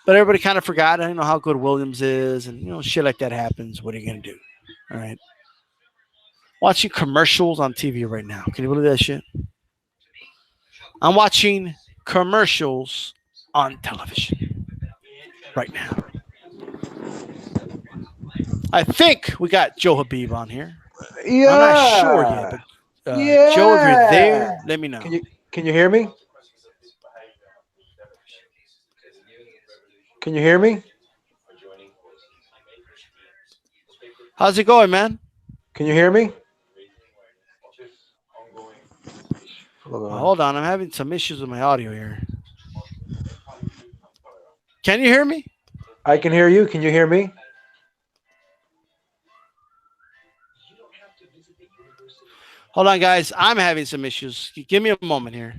But everybody kind of forgot. I don't know how good Williams is, and shit like that happens. What are you gonna do? All right. Watching commercials on TV right now. Can you believe that shit? I'm watching commercials on television right now. I think we got Joe Habib on here. I'm not sure yet, Yeah. but Joe, if you're Yeah. there, let me know. Can you hear me? Can you hear me? How's it going, man? Can you hear me? Hold on. Hold on, I'm having some issues with my audio here. Can you hear me? I can hear you. Can you hear me? Hold on, guys. I'm having some issues. Give me a moment here.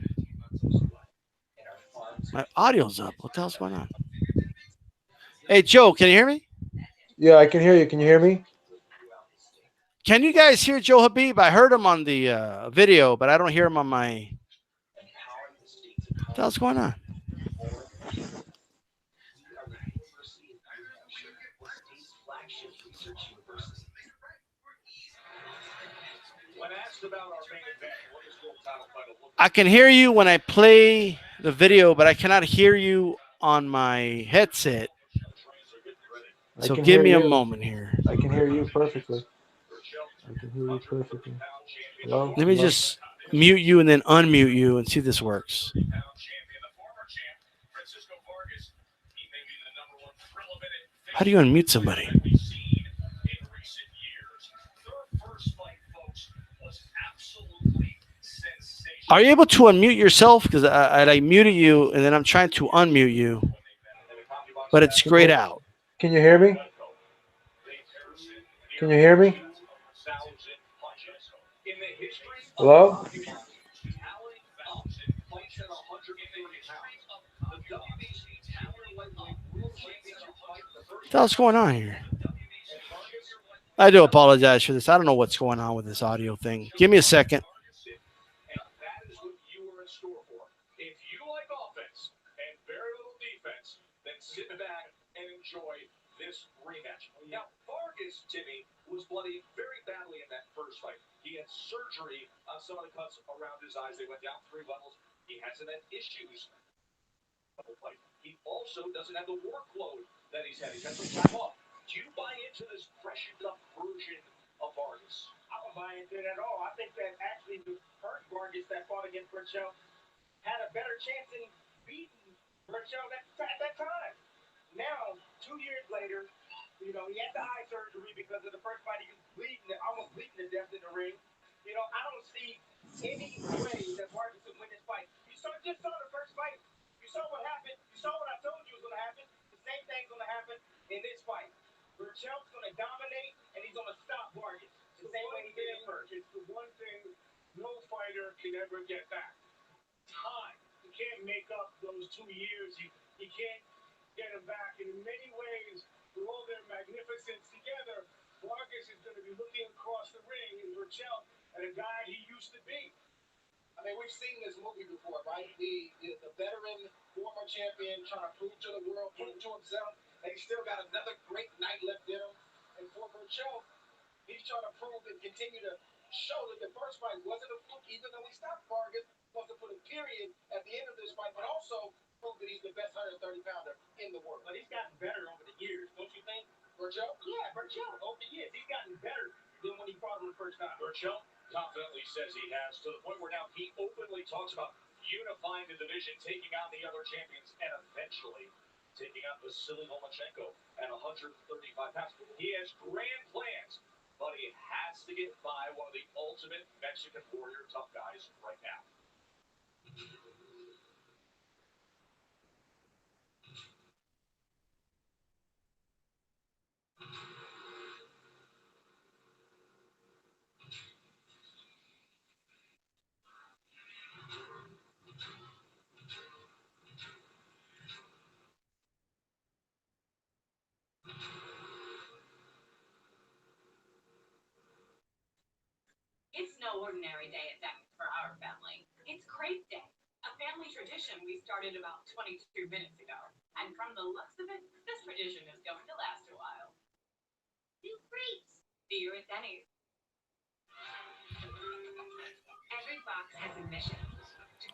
My audio's up. What the hell's going on? Hey, Joe, can you hear me? Yeah, I can hear you. Can you hear me? Can you guys hear Joe Habib? I heard him on the video, but I don't hear him on my. What the hell's going on? I can hear you when I play the video, but I cannot hear you on my headset. I So can give hear me a you. moment here. I can hear you perfectly. I can hear you perfectly. Hello? Let me Hello? just mute you and then unmute you and see if this works. How do you unmute somebody? Are you able to unmute yourself? Because I muted you and then I'm trying to unmute you, but it's Can you grayed out. can you hear me? Can you hear me? Hello? What the hell's going on here? I do apologize for this. I don't know what's going on with this audio thing. Give me a second.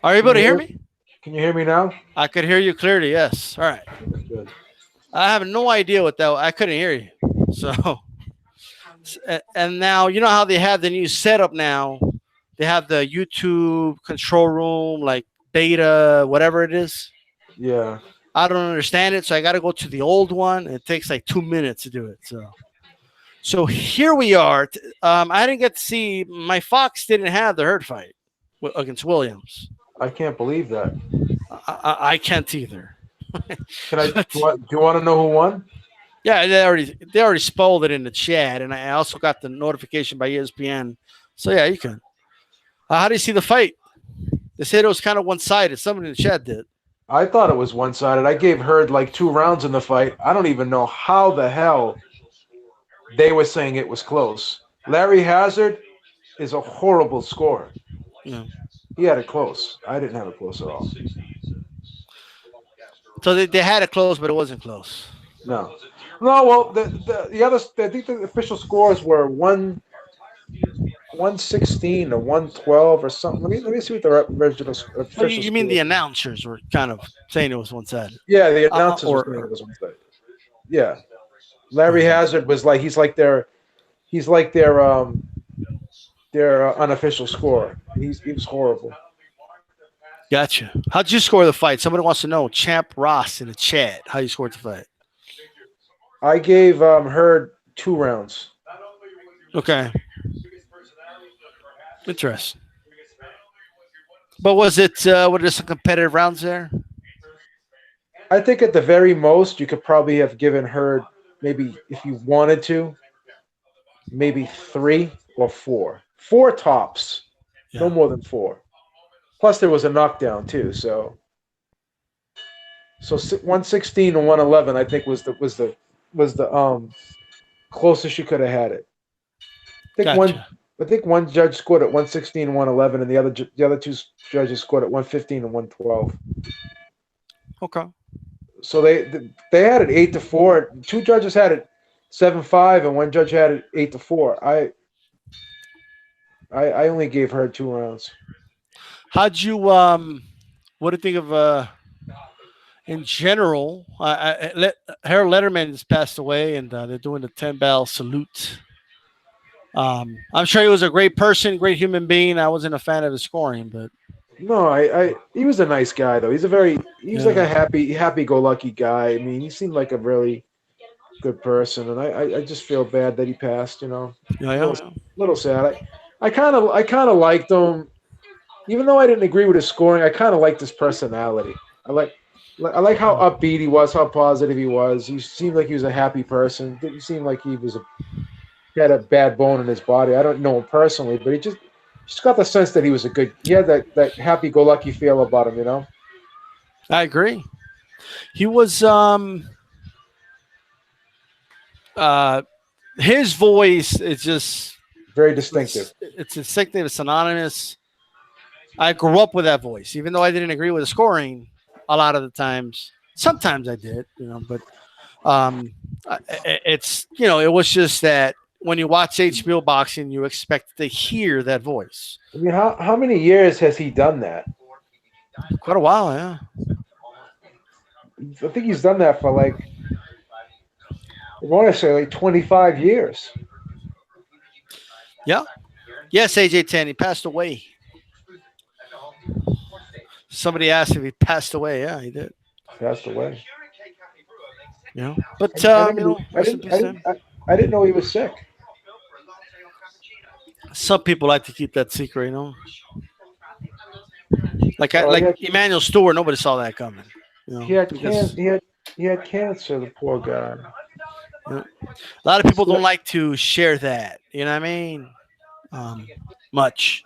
Are you Can able you to hear hear? me? Can you hear me now? I could hear you clearly. Yes. All right. That's good. I have no idea what that. I couldn't hear you. So, and now you know how they have the new setup now. They have the YouTube control room, like beta, whatever it is. Yeah, I don't understand it, so I got to go to the old one. It takes like 2 minutes to do it. So here we are. I didn't get to see my Fox didn't have the herd fight against Williams. I can't believe that. I can't either. Can I? But Do you want to know who won? yeah, they already spoiled it in the chat, and I also got the notification by ESPN. So yeah, you can. How do you see the fight? They said it was kind of one sided. Somebody in the chat did. I thought it was one sided. I gave Hurd like 2 rounds in the fight. I don't even know how the hell they were saying it was close. Larry Hazard is a horrible scorer. Yeah. He had it close. I didn't have it close at all. So they had it close, but it wasn't close. No. No, well, the other, I think the official scores were 116 or 112 or something. Let me see what the original Oh, official you mean the scores were. announcers were kind of saying it was one sided? Yeah, the announcers were saying it Or was one sided. Yeah. Larry okay. Hazard was like he's like their unofficial score. He was horrible. Gotcha. How'd you score the fight? Somebody wants to know. Champ Ross in the chat. How you scored the fight? I gave Hurd 2 rounds. Okay. Interesting. But was it? Were there some competitive rounds there? I think at the very most you could probably have given Hurd maybe if you wanted to, maybe 3 or 4. 4 tops. No Yeah. more than 4. Plus there was a knockdown too, so 116 and 111 I think was the closest you could have had it. I think one Gotcha. I think one judge scored at 116 and 111 and the other two judges scored at 115 and 112. Okay. So they had it 8-4. 2 judges had it 7-5, and one judge had it 8-4. I only gave her 2 rounds. How'd you What do you think of in general? Harold Letterman has passed away, and they're doing the 10 bell salute. I'm sure he was a great person, great human being. I wasn't a fan of his scoring, but No, I he was a nice guy though. He was like yeah, a happy-go-lucky guy. I mean, he seemed like a really good person, and I just feel bad that he passed. yeah, Little yeah, little sad. I kind of liked him, even though I didn't agree with his scoring. I kind of liked his personality. I like how yeah. upbeat he was, how positive he was. He seemed like he was a happy person. Didn't seem like he had a bad bone in his body. I don't know him personally, but he just got the sense that he was a good. He had that happy-go-lucky feel about him. I agree. He was uh his voice is just Very distinctive. it's distinctive, it's synonymous. I grew up with that voice, even though I didn't agree with the scoring a lot of the times. Sometimes I did, but it's it was just that when you watch HBO boxing, you expect to hear that voice. I mean, how many years has he done that? Quite a while, yeah. I think he's done that for like I want to say like 25 years. Yeah. Yes, AJ10, he passed away. Somebody asked if he passed away. Yeah, he did. Passed away. But I didn't. I rest in didn't. I peace to didn't. him. I didn't know he was sick. Some people like to keep that secret, Like Well, like Emmanuel Stewart, nobody saw that coming. he had Because he had cancer. The poor guy. a lot of people So don't like to share that. You know what I mean? Much.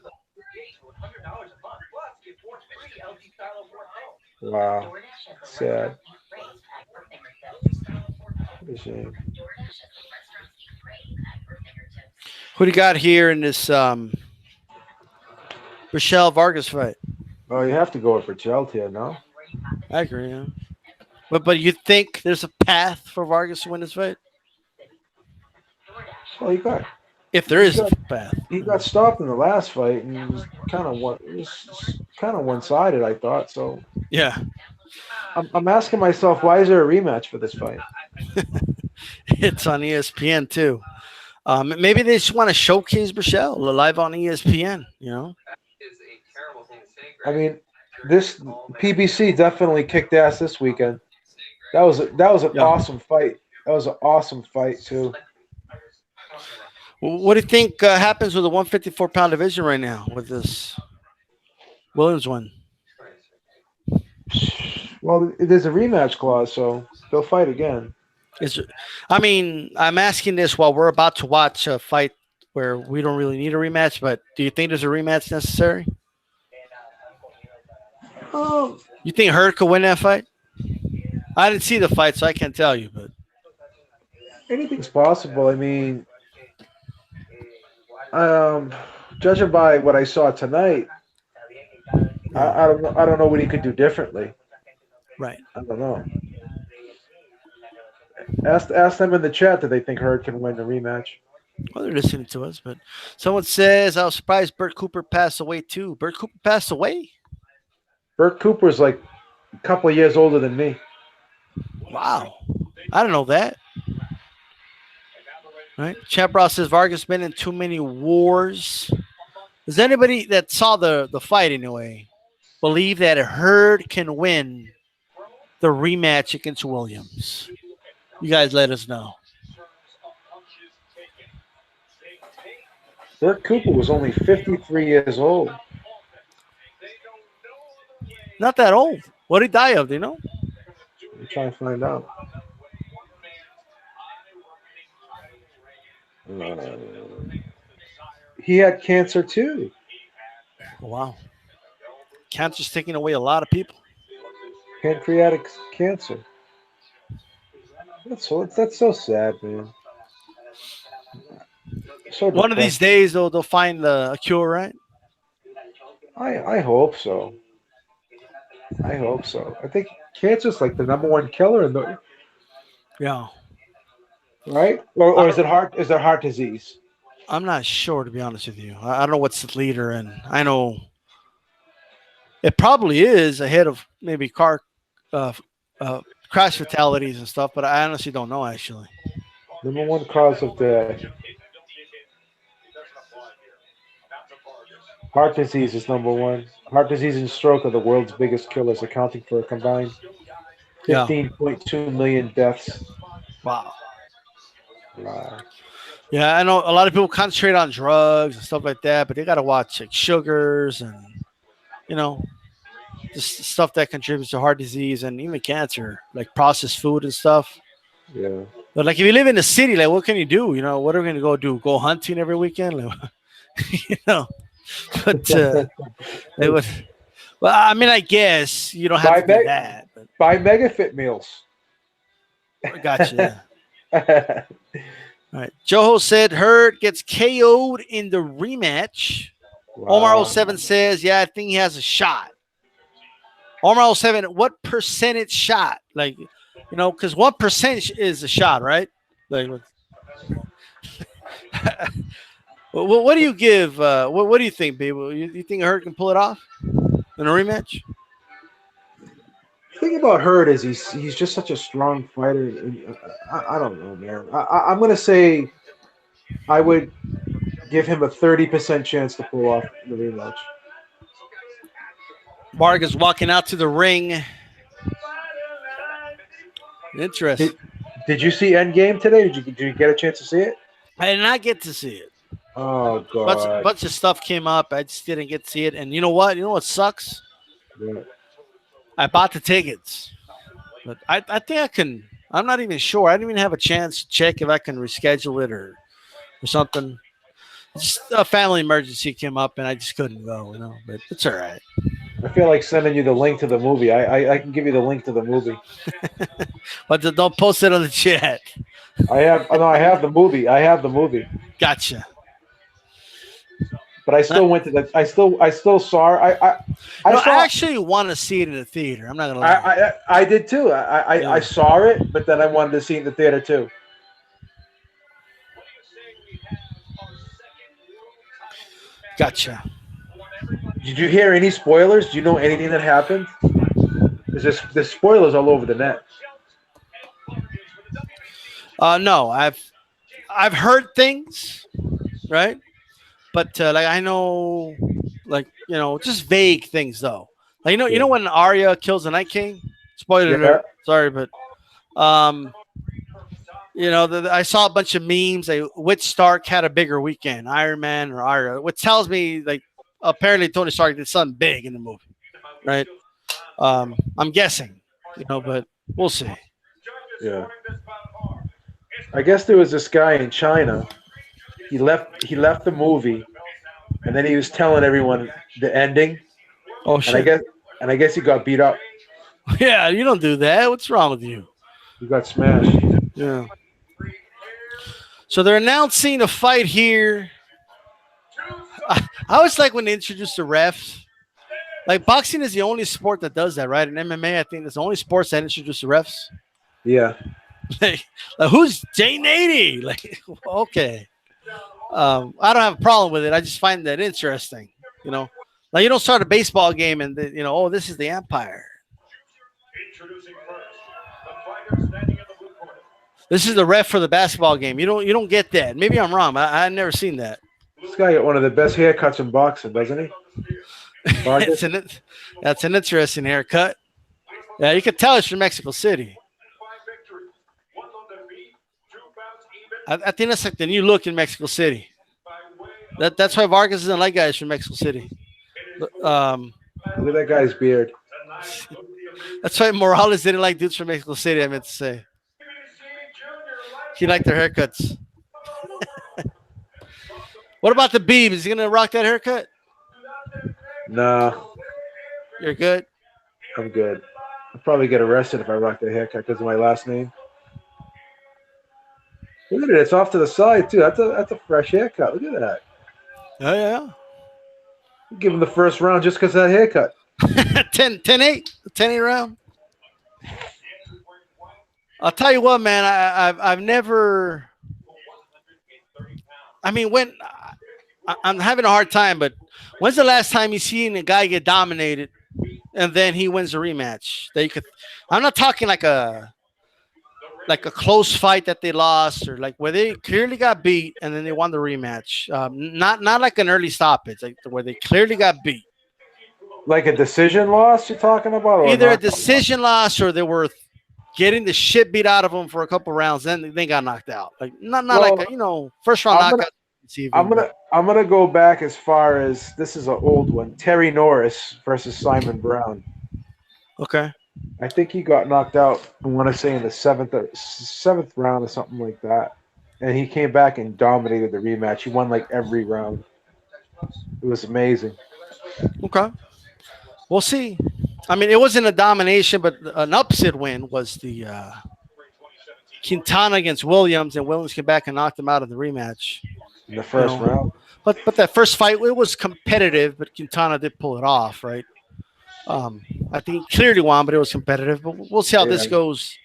wow, sad. What a shame. Who do you got here in this Berchell Vargas fight? Oh, you have to go with Berchell here, no? I agree. Yeah. But you think there's a path for Vargas to win this fight? Well, If there he is a got path. he got stopped in the last fight, and it was kind of one sided. I thought so. Yeah. I'm asking myself, why is there a rematch for this fight? It's on ESPN too. Maybe they just want to showcase Berchell live on ESPN. I mean, this PBC definitely kicked ass this weekend. That was an Yeah. awesome fight. That was an awesome fight too. What do you think happens with the 154-pound division right now with this Williams one? Well, there's a rematch clause, so they'll fight again. Is I mean, I'm asking this while we're about to watch a fight where we don't really need a rematch, but do you think there's a rematch necessary? Um, You think Hurd could win that fight? I didn't see the fight, so I can't tell you. But Anything's possible. I mean, um, judging by what I saw tonight, yeah, I don't know. I don't know what he could do differently. right. I don't know. Ask them in the chat that they think Hurd can win the rematch. Well, they're listening to us, but someone says I was surprised Bert Cooper passed away too. Bert Cooper passed away. Burt Cooper's like a couple of years older than me. Wow, I don't know that. Right? Champ says Vargas been in too many wars. Does anybody that saw the fight anyway believe that Hurd can win the rematch against Williams? You guys let us know. Burt Cooper was only 53 years old. Not that old. What did he die of? Do you know? I'm trying to find out. Uh, he had cancer too. Wow. Cancer's taking away a lot of people. Pancreatic cancer. That's so sad, man. So One of these depressing. days, though, they'll find a cure, right? I hope so. I hope so. I think cancer's like the number one killer in the Yeah. right? I Or is don't, it heart? Is there heart disease? I'm not sure, to be honest with you. I don't know what's the leader, and I know it probably is ahead of maybe car uh, uh, crash fatalities and stuff, but I honestly don't know, actually. Number one cause of death. Heart disease is number one. Heart disease and stroke are the world's biggest killers, accounting for a combined Yeah. 15.2 million deaths. Wow. Wow. Yeah, I know a lot of people concentrate on drugs and stuff like that, but they got to watch like sugars and, you know, just stuff that contributes to heart disease and even cancer, like processed food and stuff. Yeah. But like if you live in the city, like what can you do? What are we gonna go do? Go hunting every weekend? Like, you know. But it would. Well, I mean, I guess you don't have buy to do me- that. But buy MegaFit meals. I got you. Yeah. All right. Joho said Hurd gets KO'd in the rematch. Omar Wow. 07 says, yeah, I think he has a shot. Omar 07, what percentage shot? Like, because 1% is a shot, right? Like, what do you give? What do you think, people? You think Hurd can pull it off in a rematch? The thing about Hurd is he's just such a strong fighter. And I don't know, man. I'm gonna say I would give him a 30% chance to pull off the rematch. Vargas walking out to the ring. Did, Interesting. did you see Endgame today? Did you get a chance to see it? I did not get to see it. Oh God. Bunch of stuff came up. I just didn't get to see it. And you know what? You know what sucks? Yeah. I bought the tickets, but I think I can. I'm not even sure. I didn't even have a chance to check if I can reschedule it or something. Just a family emergency came up and I just couldn't go. But it's all right. I feel like sending you the link to the movie. I can give you the link to the movie. But don't post it on the chat. I have. Oh, no, I have the movie. I have the movie. Gotcha. but I I, still went to the. I still saw. I no, I saw. actually want to see it in the theater. I'm not gonna lie. I did too. I Yeah, saw it, but then I wanted to see it in the theater too. gotcha. Did you hear any spoilers? Do you know anything that happened? There's spoilers all over the net. No, I've heard things, right? But like I know, like just vague things though. Like Yeah. when Arya kills the Night King. Spoiler Yeah. alert. Sorry, but um, I saw a bunch of memes. Like which Stark had a bigger weekend, Iron Man or Arya? Which tells me like apparently Tony Stark did something big in the movie, right? I'm guessing, but we'll see. Yeah. I guess there was this guy in China. He left the movie, and then he was telling everyone the ending, Oh and I shit! guess and I guess he got beat up. Yeah, you don't do that. What's wrong with you? He got smashed. Yeah. So they're announcing a fight here. I always like when they introduce the refs. Like boxing is the only sport that does that, right? And MMA, I think, is the only sports that introduce the refs. Yeah. like who's Jay Nady? Like, okay. I don't have a problem with it. I just find that interesting. You know, like you don't start a baseball game and oh, this is the Empire. This is the ref for the basketball game. You don't get that. Maybe I'm wrong. I've never seen that. This guy got one of the best haircuts in boxing, doesn't he? it's Vargas. an that's an interesting haircut. Yeah, you can tell it's from Mexico City. I think that's like the new look in Mexico City. That's why Vargas doesn't like guys from Mexico City. Um, Look at that guy's beard. that's why Morales didn't like dudes from Mexico City. I meant to say he liked their haircuts. What about the Beeb? Is he gonna rock that haircut? Nah, You're good. I'm good. I'll probably get arrested if I rock that haircut because of my last name. Look at it. It's off to the side, too. That's a fresh haircut. Look at that. Oh yeah. Give him the first round just because of that haircut. 10-8, 10-8 round. I'll tell you what, man. I've never. I mean, I'm having a hard time, but when's the last time you seen a guy get dominated and then he wins a rematch? That you could. I'm not talking like a close fight that they lost or like where they clearly got beat and then they won the rematch. Not like an early stoppage, like where they clearly got beat. Like a decision loss you're talking about? Or Either a not? decision loss or they were getting the shit beat out of them for a couple rounds, then they got knocked out. Like not like Well, a first round I'm gonna knockout. I'm gonna I'm gonna go back as far as this is an old one. Terry Norris versus Simon Brown. Okay. I think he got knocked out. I want to say in the seventh round or something like that. And he came back and dominated the rematch. He won like every round. It was amazing. Okay. We'll see. I mean, it wasn't a domination, but an upset win was the Quintana against Williams, and Williams came back and knocked him out of the rematch. In the first round. But that first fight, it was competitive, but Quintana did pull it off, right? I think he clearly won, but it was competitive. But we'll see how this goes.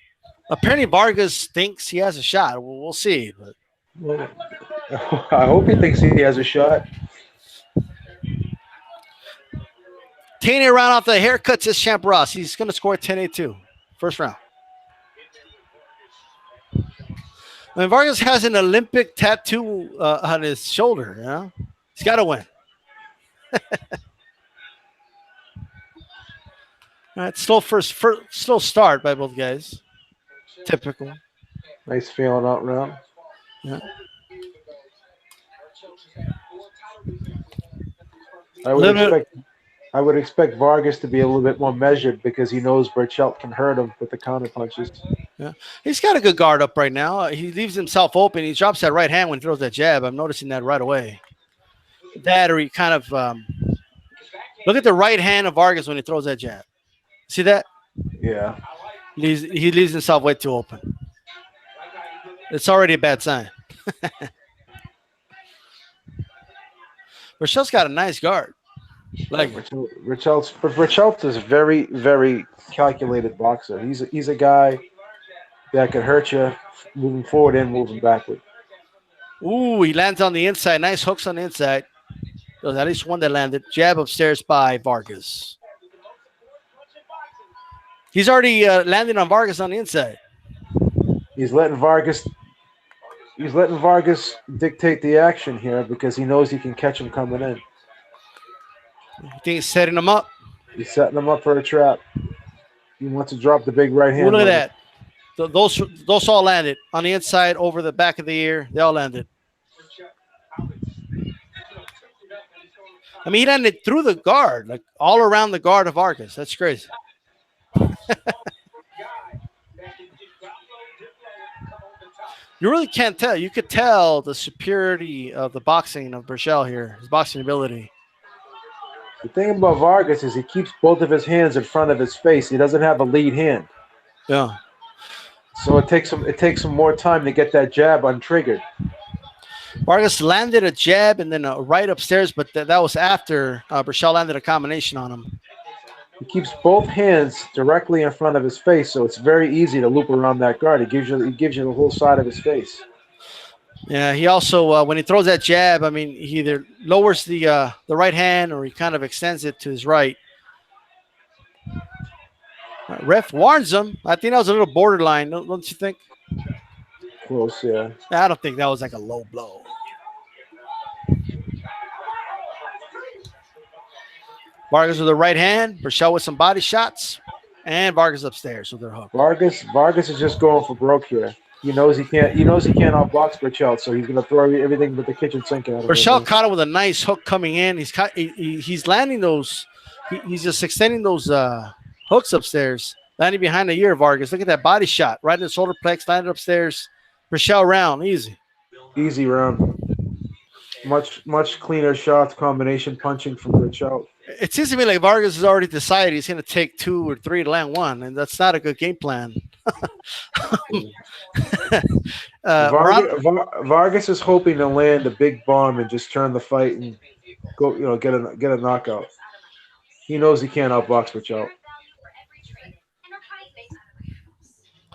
Apparently, Vargas thinks he has a shot. We'll see. But Well, I hope he thinks he has a shot. Taney round off the haircuts is Champ Ross. He's going to score 10-8 too. First round. I mean, Vargas has an Olympic tattoo on his shoulder. You know? He's got to win. All right, slow start by both guys. Typical. Nice feeling out round. Yeah. I would expect Vargas to be a little bit more measured because he knows Berchell can hurt him with the counter punches. Yeah, he's got a good guard up right now. He leaves himself open. He drops that right hand when he throws that jab. I'm noticing that right away. That or he kind of look at the right hand of Vargas when he throws that jab. See that? Yeah. He leaves himself way too open. It's already a bad sign. Berchell's got a nice guard. Like Berchelt is a very, very calculated boxer. He's a guy that could hurt you moving forward and moving backward. ooh, he lands on the inside. Nice hooks on the inside. There's at least one that landed. Jab upstairs by Vargas. He's already landing on Vargas on the inside. He's letting Vargas dictate the action here because he knows he can catch him coming in. I think he's setting him up. He's setting him up for a trap. He wants to drop the big right hand. Ooh, look at that. Those all landed on the inside, over the back of the ear. They all landed. I mean, he landed through the guard, like all around the guard of Vargas. That's crazy. You really can't tell. You could tell the superiority of the boxing of Berchell here, his boxing ability. The thing about Vargas is he keeps both of his hands in front of his face. He doesn't have a lead hand. Yeah. So it takes him more time to get that jab untriggered. Vargas landed a jab and then a right upstairs, but that was after Berchell landed a combination on him. He keeps both hands directly in front of his face, so it's very easy to loop around that guard. He gives you the whole side of his face. Yeah, he also when he throws that jab, I mean, he either lowers the right hand or he kind of extends it to his right. Ref warns him. I think that was a little borderline, don't you think? Close, yeah. I don't think that was like a low blow. Vargas with the right hand, Berchell with some body shots, and Vargas upstairs with their hook. Vargas is just going for broke here. He knows he can't outbox Berchell, so he's going to throw everything but the kitchen sink at him. Berchell caught him with a nice hook coming in. He's landing those. He's just extending those hooks upstairs, landing behind the ear of Vargas. Look at that body shot right in the shoulder plex, landed upstairs. Berchell round, easy round. Much cleaner shots, combination punching from Berchell. It seems to me like Vargas has already decided he's going to take 2 or 3 to land 1, and that's not a good game plan. Vargas is hoping to land a big bomb and just turn the fight and go, get a knockout. He knows he can't outbox Berchell.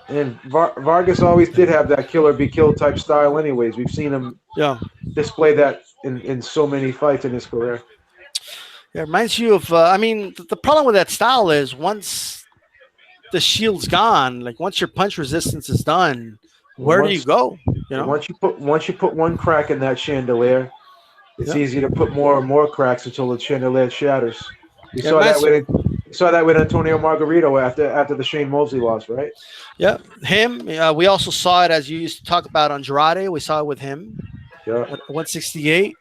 And Vargas always did have that killer be killed type style anyways. We've seen him display that in so many fights in his career. Yeah, it reminds you of, the problem with that style is once the shield's gone, like once your punch resistance is done, where do you go? Once you put one crack in that chandelier, it's easy to put more and more cracks until the chandelier shatters. You saw that with Antonio Margarito after the Shane Mosley loss, right? Yeah, him. We also saw it, as you used to talk about, on Andrade. We saw it with him. Yeah, at 168.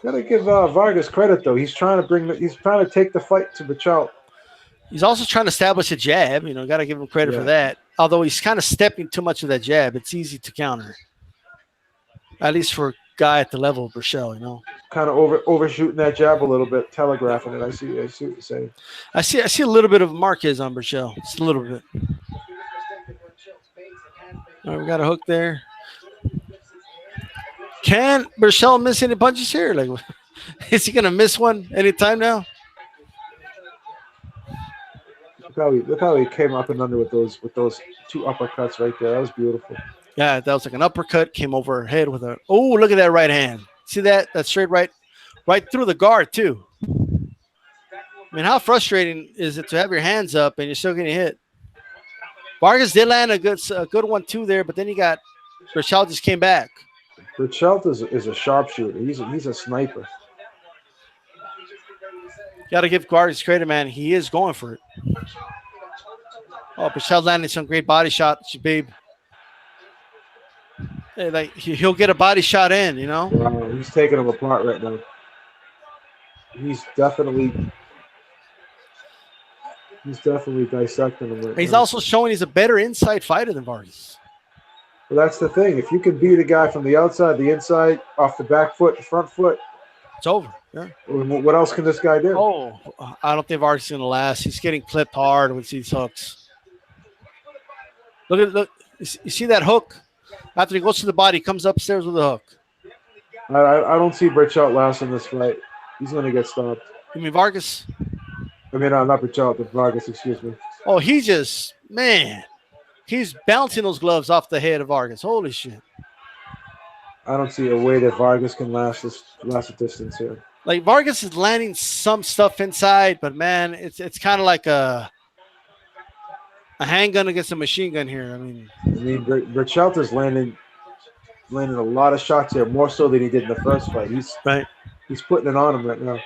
Gotta give Vargas credit though. He's trying to take the fight to Berchell. He's also trying to establish a jab. Got to give him credit for that. Although he's kind of stepping too much of that jab, it's easy to counter. At least for a guy at the level of Berchell, Kind of overshooting that jab a little bit, telegraphing it. I see what you're saying. I see a little bit of Marquez on Berchell. Just a little bit. All right, we got a hook there. Can Berchell miss any punches here? Like, is he gonna miss one anytime now? Look how he came up and under with those 2 uppercuts right there. That was beautiful. Yeah, that was like an uppercut. Came over her head with a. Oh, look at that right hand. See that? That's straight right through the guard too. I mean, how frustrating is it to have your hands up and you're still getting hit? Vargas did land a good one too there, but then you got Berchell just came back. Berchell is a sharpshooter. He's a sniper. Got to give Vargas credit, man. He is going for it. Oh, Berchell landing some great body shots, Beeb. Hey, like he'll get a body shot in, Wow, he's taking him apart right now. He's definitely dissecting him. He's also showing he's a better inside fighter than Vargas. Well, that's the thing. If you can beat a guy from the outside, the inside, off the back foot, the front foot, it's over. Yeah. What else can this guy do? Oh, I don't think Vargas is going to last. He's getting clipped hard with these hooks. Look. You see that hook? After he goes to the body, he comes upstairs with a hook. I don't see Berchelt lasting this fight. He's going to get stopped. You mean Vargas? I mean, not Berchelt, but Vargas, excuse me. Oh, he just, man, he's bouncing those gloves off the head of Vargas. Holy shit. I don't see a way that Vargas can last the distance here. Like Vargas is landing some stuff inside, but man, it's kind of like a handgun against a machine gun here. I mean, Berchelt is landing a lot of shots here, more so than he did in the first fight. He's putting it on him right now.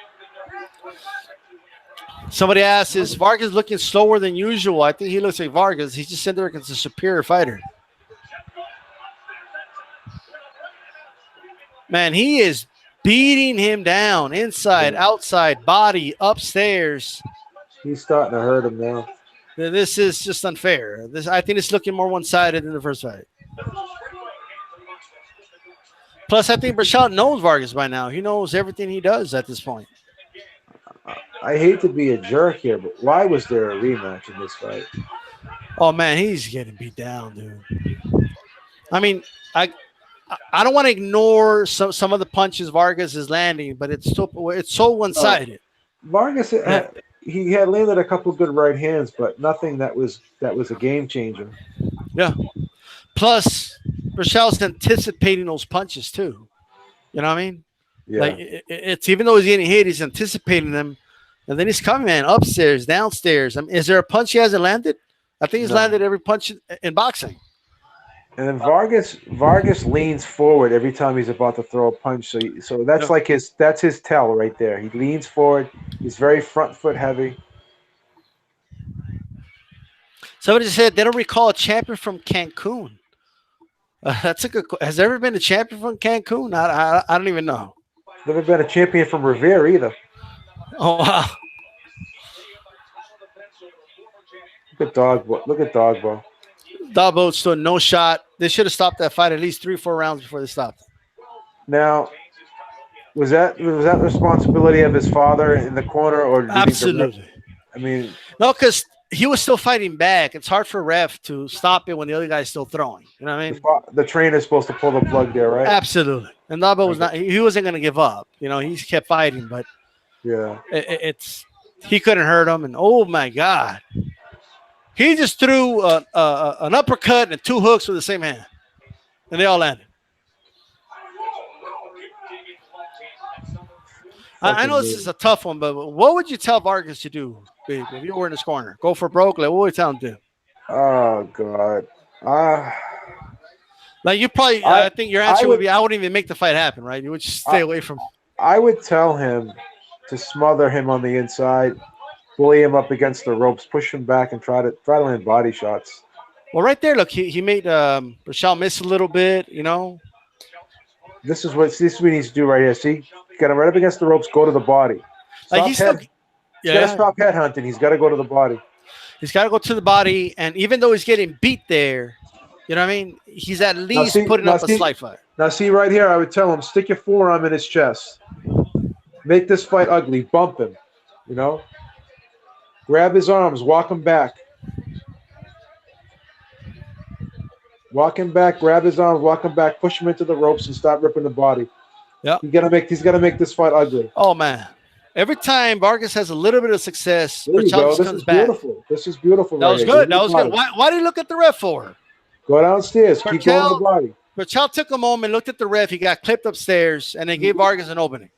Somebody asked, is Vargas looking slower than usual? I think he looks like Vargas. He's just sitting there against a superior fighter. Man, he is beating him down, inside, outside, body, upstairs. He's starting to hurt him now. This is just unfair. I think it's looking more one-sided than the first fight. Plus, I think Berchell knows Vargas by now. He knows everything he does at this point. I hate to be a jerk here, but why was there a rematch in this fight? Oh, man, he's getting beat down, dude. I mean, I don't want to ignore some of the punches Vargas is landing, but it's so one-sided. Vargas, he had landed a couple good right hands, but nothing that was a game changer. Yeah. Plus, Berchell's anticipating those punches too. You know what I mean? Yeah. Like it's even though he's getting hit, he's anticipating them, and then he's coming, man, upstairs, downstairs. I mean, is there a punch he hasn't landed? I think he's landed every punch in boxing. And then Vargas leans forward every time he's about to throw a punch. So that's like his tell right there. He leans forward. He's very front foot heavy. Somebody said they don't recall a champion from Cancun. That's a good. Has there ever been a champion from Cancun? I don't even know. Never been a champion from Revere either. Oh wow! Look at Dogbo. Dogbo stood no shot. They should have stopped that fight at least 3-4 rounds before they stopped. Now, was that responsibility of his father in the corner, or absolutely? I mean, no, because he was still fighting back. It's hard for a ref to stop it when the other guy's still throwing. You know what I mean? The trainer's supposed to pull the plug there, right? Absolutely. And Dogbo was not. He wasn't going to give up. You know, he kept fighting, but yeah, he couldn't hurt him. And oh my God. He just threw an uppercut and 2 hooks with the same hand, and they all landed. I know this is a tough one, but what would you tell Vargas to do, Beeb, if you were in his corner? Go for broke? Like, what would you tell him to do? Oh, God. Like, you probably, I think your answer would be, I wouldn't even make the fight happen, right? You would just stay away from. I would tell him to smother him on the inside, bully him up against the ropes, push him back, and try to land body shots. Well, right there, look, he made Berchell miss a little bit, you know. This is what he needs to do right here. See, get him right up against the ropes, go to the body. He's got to stop head hunting. He's got to go to the body. He's got to go to the body, and even though he's getting beat there, you know what I mean? He's at least putting up a slight fight. Now, see right here, I would tell him, stick your forearm in his chest. Make this fight ugly. Bump him, you know. Grab his arms, walk him back. Walk him back, grab his arms, walk him back, push him into the ropes, and stop ripping the body. Yeah, he's got to make this fight ugly. Oh man! Every time Vargas has a little bit of success, Berchell comes back. Beautiful. This is beautiful. That was good. That was good. Why did he look at the ref for? Go downstairs. Keep going to the body. Berchell took a moment, looked at the ref. He got clipped upstairs, and they gave Vargas an opening.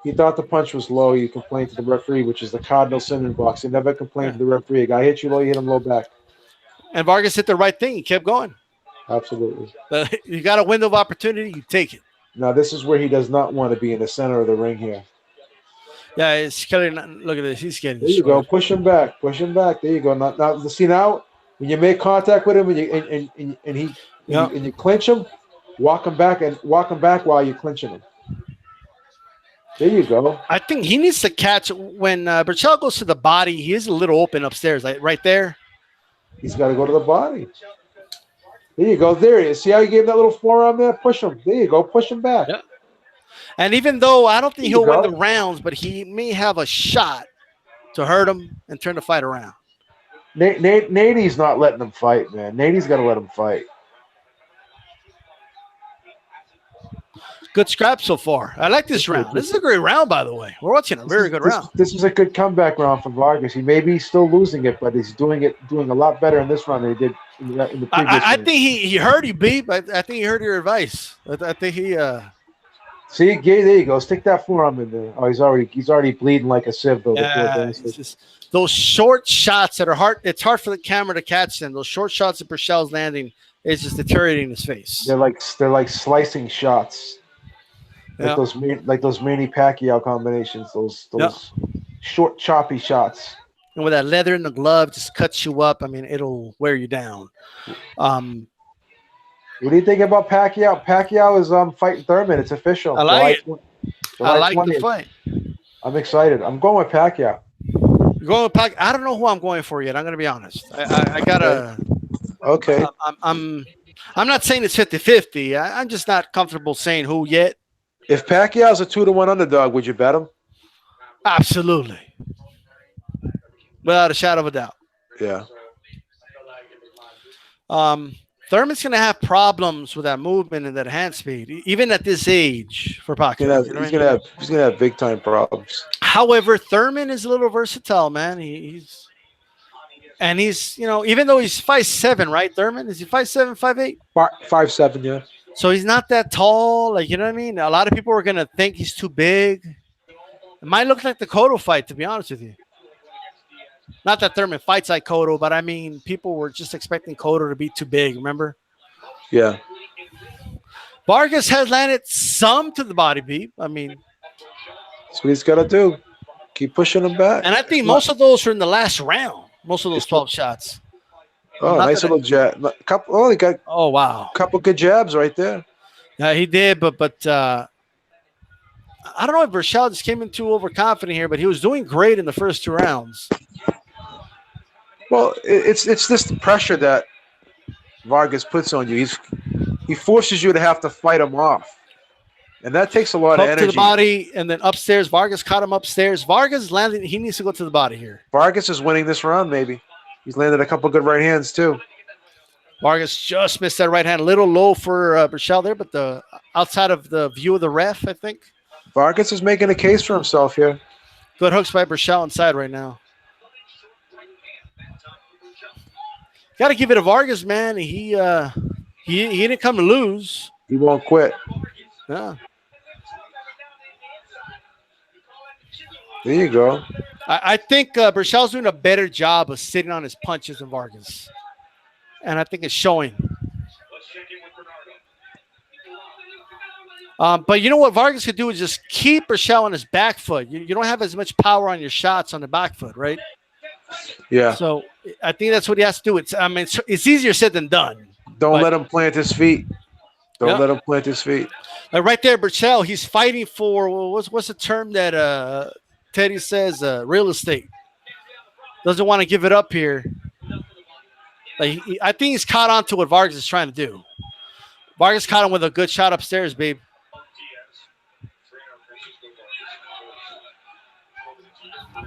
He thought the punch was low. He complained to the referee, which is the cardinal sin in boxing. Never complained to the referee. A guy hit you low, you hit him low back. And Vargas hit the right thing. He kept going. Absolutely. You got a window of opportunity, you take it. Now, this is where he does not want to be in the center of the ring here. Yeah, it's killing. Look at this. He's getting there. You go. Push him back. Push him back. There you go. Now, see now, when you make contact with him and you clinch him, walk him back while you're clinching him. There you go. I think he needs to catch when Berchell goes to the body. He is a little open upstairs, like right there. He's got to go to the body. There you go. There he is. See how you gave that little forearm there? Push him. There you go. Push him back. Yeah. And even though I don't think he'll win the rounds, but he may have a shot to hurt him and turn the fight around. Nady's not letting him fight, man. Nady's got to let him fight. Good scrap so far. I like this round. This is a great round, by the way. We're watching a very good round. This is a good comeback round for Vargas. He may be still losing it, but he's doing a lot better in this round than he did in the previous. I think he heard you, Beeb. I think he heard your advice. I think he. See, there you go. Stick that forearm in there. Oh, he's already bleeding like a sieve, though. Those short shots that are hard. It's hard for the camera to catch them. Those short shots that Berchell's landing is just deteriorating his face. They're like slicing shots. Like those Manny Pacquiao combinations, those short choppy shots. And with that leather in the glove, just cuts you up. I mean, it'll wear you down. What do you think about Pacquiao? Pacquiao is fighting Thurman. It's official. I like it. I like the fight. I'm excited. I'm going with Pacquiao. You're going with Pacquiao? I don't know who I'm going for yet. I'm going to be honest. I gotta. Okay. I'm not saying it's 50-50. I'm just not comfortable saying who yet. If Pacquiao's a 2-1 underdog, would you bet him? Absolutely. Without a shadow of a doubt. Yeah. Thurman's going to have problems with that movement and that hand speed, even at this age for Pacquiao. He's going to have big time problems. However, Thurman is a little versatile, man. He's even though he's 5'7", right? Thurman, is he 5'7", 5'8"? 5'7", yeah. So he's not that tall, like, you know what I mean? A lot of people are going to think he's too big. It might look like the Cotto fight, to be honest with you. Not that Thurman fights like Cotto, but I mean, people were just expecting Cotto to be too big, remember? Yeah. Vargas has landed some to the body, Beeb. I mean, that's what he's got to do. Keep pushing him back. And I think most of those are in the last round, most of those 12 shots. Oh, nice little jab. He got wow. A couple good jabs right there. Yeah, he did, but I don't know if Berchell just came in too overconfident here, but he was doing great in the first 2 rounds. Well, it's this pressure that Vargas puts on you. He forces you to have to fight him off, and that takes a lot of energy. To the body, and then upstairs. Vargas caught him upstairs. Vargas landed. He needs to go to the body here. Vargas is winning this round, maybe. He's landed a couple good right hands too. Vargas just missed that right hand, a little low for Berchell there, but the outside of the view of the ref, I think. Vargas is making a case for himself here. Good hooks by Berchell inside right now. Got to give it to Vargas, man. He didn't come to lose. He won't quit. Yeah. There you go. I think Berchell's doing a better job of sitting on his punches than Vargas. And I think it's showing. But you know what Vargas could do is just keep Berchell on his back foot. You don't have as much power on your shots on the back foot, right? Yeah. So I think that's what he has to do. It's easier said than done. Don't let him plant his feet. Don't let him plant his feet. Like right there, Berchell, he's fighting for what's the term that Teddy says? Real estate. Doesn't want to give it up here. Like I think he's caught on to what Vargas is trying to do. Vargas caught him with a good shot upstairs, babe.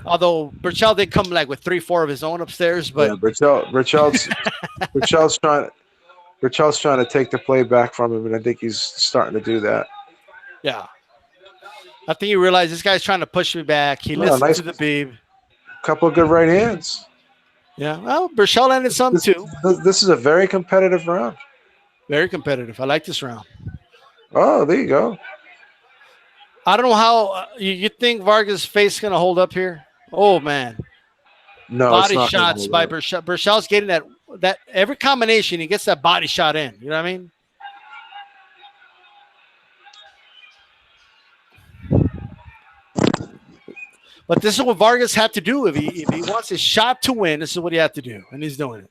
Although Berchell did come like with 3-4 of his own upstairs, but Berchell's trying to take the play back from him, and I think he's starting to do that. Yeah, I think he realized this guy's trying to push me back. He listened to the Beeb. Couple of good right hands. Yeah, well, Berchell landed some too. This is a very competitive round. Very competitive. I like this round. Oh, there you go. I don't know how you think Vargas' face is going to hold up here. Oh, man. No, body shots by Berchell. Berchell's getting that every combination, he gets that body shot in. You know what I mean? But this is what Vargas had to do. If he wants his shot to win, this is what he had to do. And he's doing it.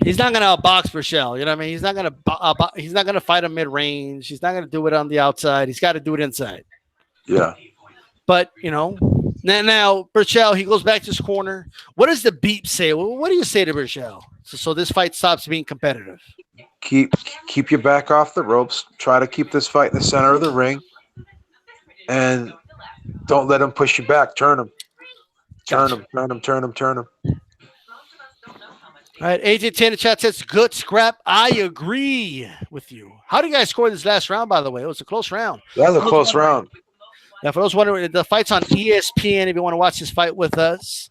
He's not going to outbox Berchell. You know what I mean? He's not going to fight him mid-range. He's not going to do it on the outside. He's got to do it inside. Yeah. But, now Berchell, he goes back to his corner. What does the Beeb say? What do you say to Berchell? So this fight stops being competitive. Keep your back off the ropes. Try to keep this fight in the center of the ring. And don't let him push you back. Turn him. Turn him. All right, AJ10 in the chat says good scrap. I agree with you. How do you guys score this last round? By the way, it was a close round. That was a For those close wondering, round. yeah, for those wondering, the fight's on ESPN. If you want to watch this fight with us,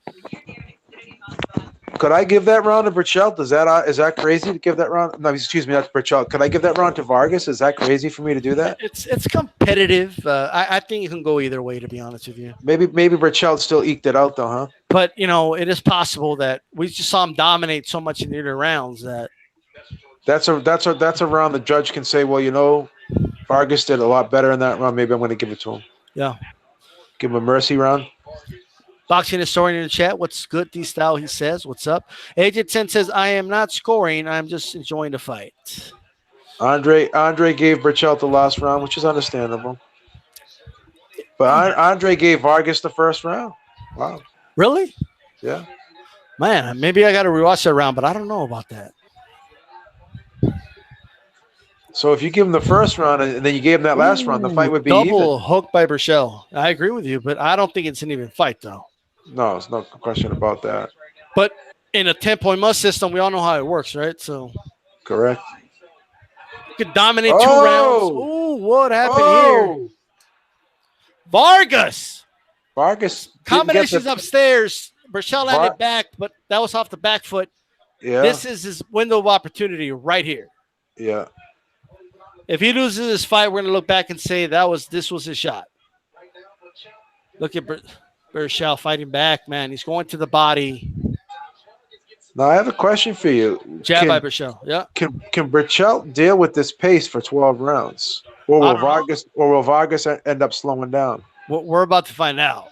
Could I give that round to Berchelt? Is that crazy to give that round? No, excuse me, that's Berchelt. Could I give that round to Vargas? Is that crazy for me to do that? it's competitive. I think it can go either way, to be honest with you. Maybe Berchelt still eked it out though, huh? But it is possible that we just saw him dominate so much in the earlier rounds that That's a round the judge can say, well, Vargas did a lot better in that round. Maybe I'm going to give it to him. yeah. Give him a mercy round. Boxing historian in the chat. What's good, D style? He says. What's up? Agent 10 says, I am not scoring. I'm just enjoying the fight. Andre gave Berchelt the last round, which is understandable. But Andre gave Vargas the first round. Wow. Really? Yeah. Man, maybe I got to rewatch that round, but I don't know about that. So if you give him the first round and then you gave him that last round, the fight would be double even. hook by Berchell. I agree with you, but I don't think it's an even fight, though. No, there's no question about that. But in a 10-point must system, we all know how it works, right? So correct. You could dominate 2 rounds. Ooh, what happened here? Vargas combinations upstairs. Berchell landed back, but that was off the back foot. Yeah. This is his window of opportunity right here. Yeah. If he loses this fight, we're gonna look back and say this was his shot. Look at Berchell fighting back, man. He's going to the body. Now I have a question for you. Jab by Berchell. Yeah. Can Berchell deal with this pace for 12 rounds, or will Vargas end up slowing down? We're about to find out.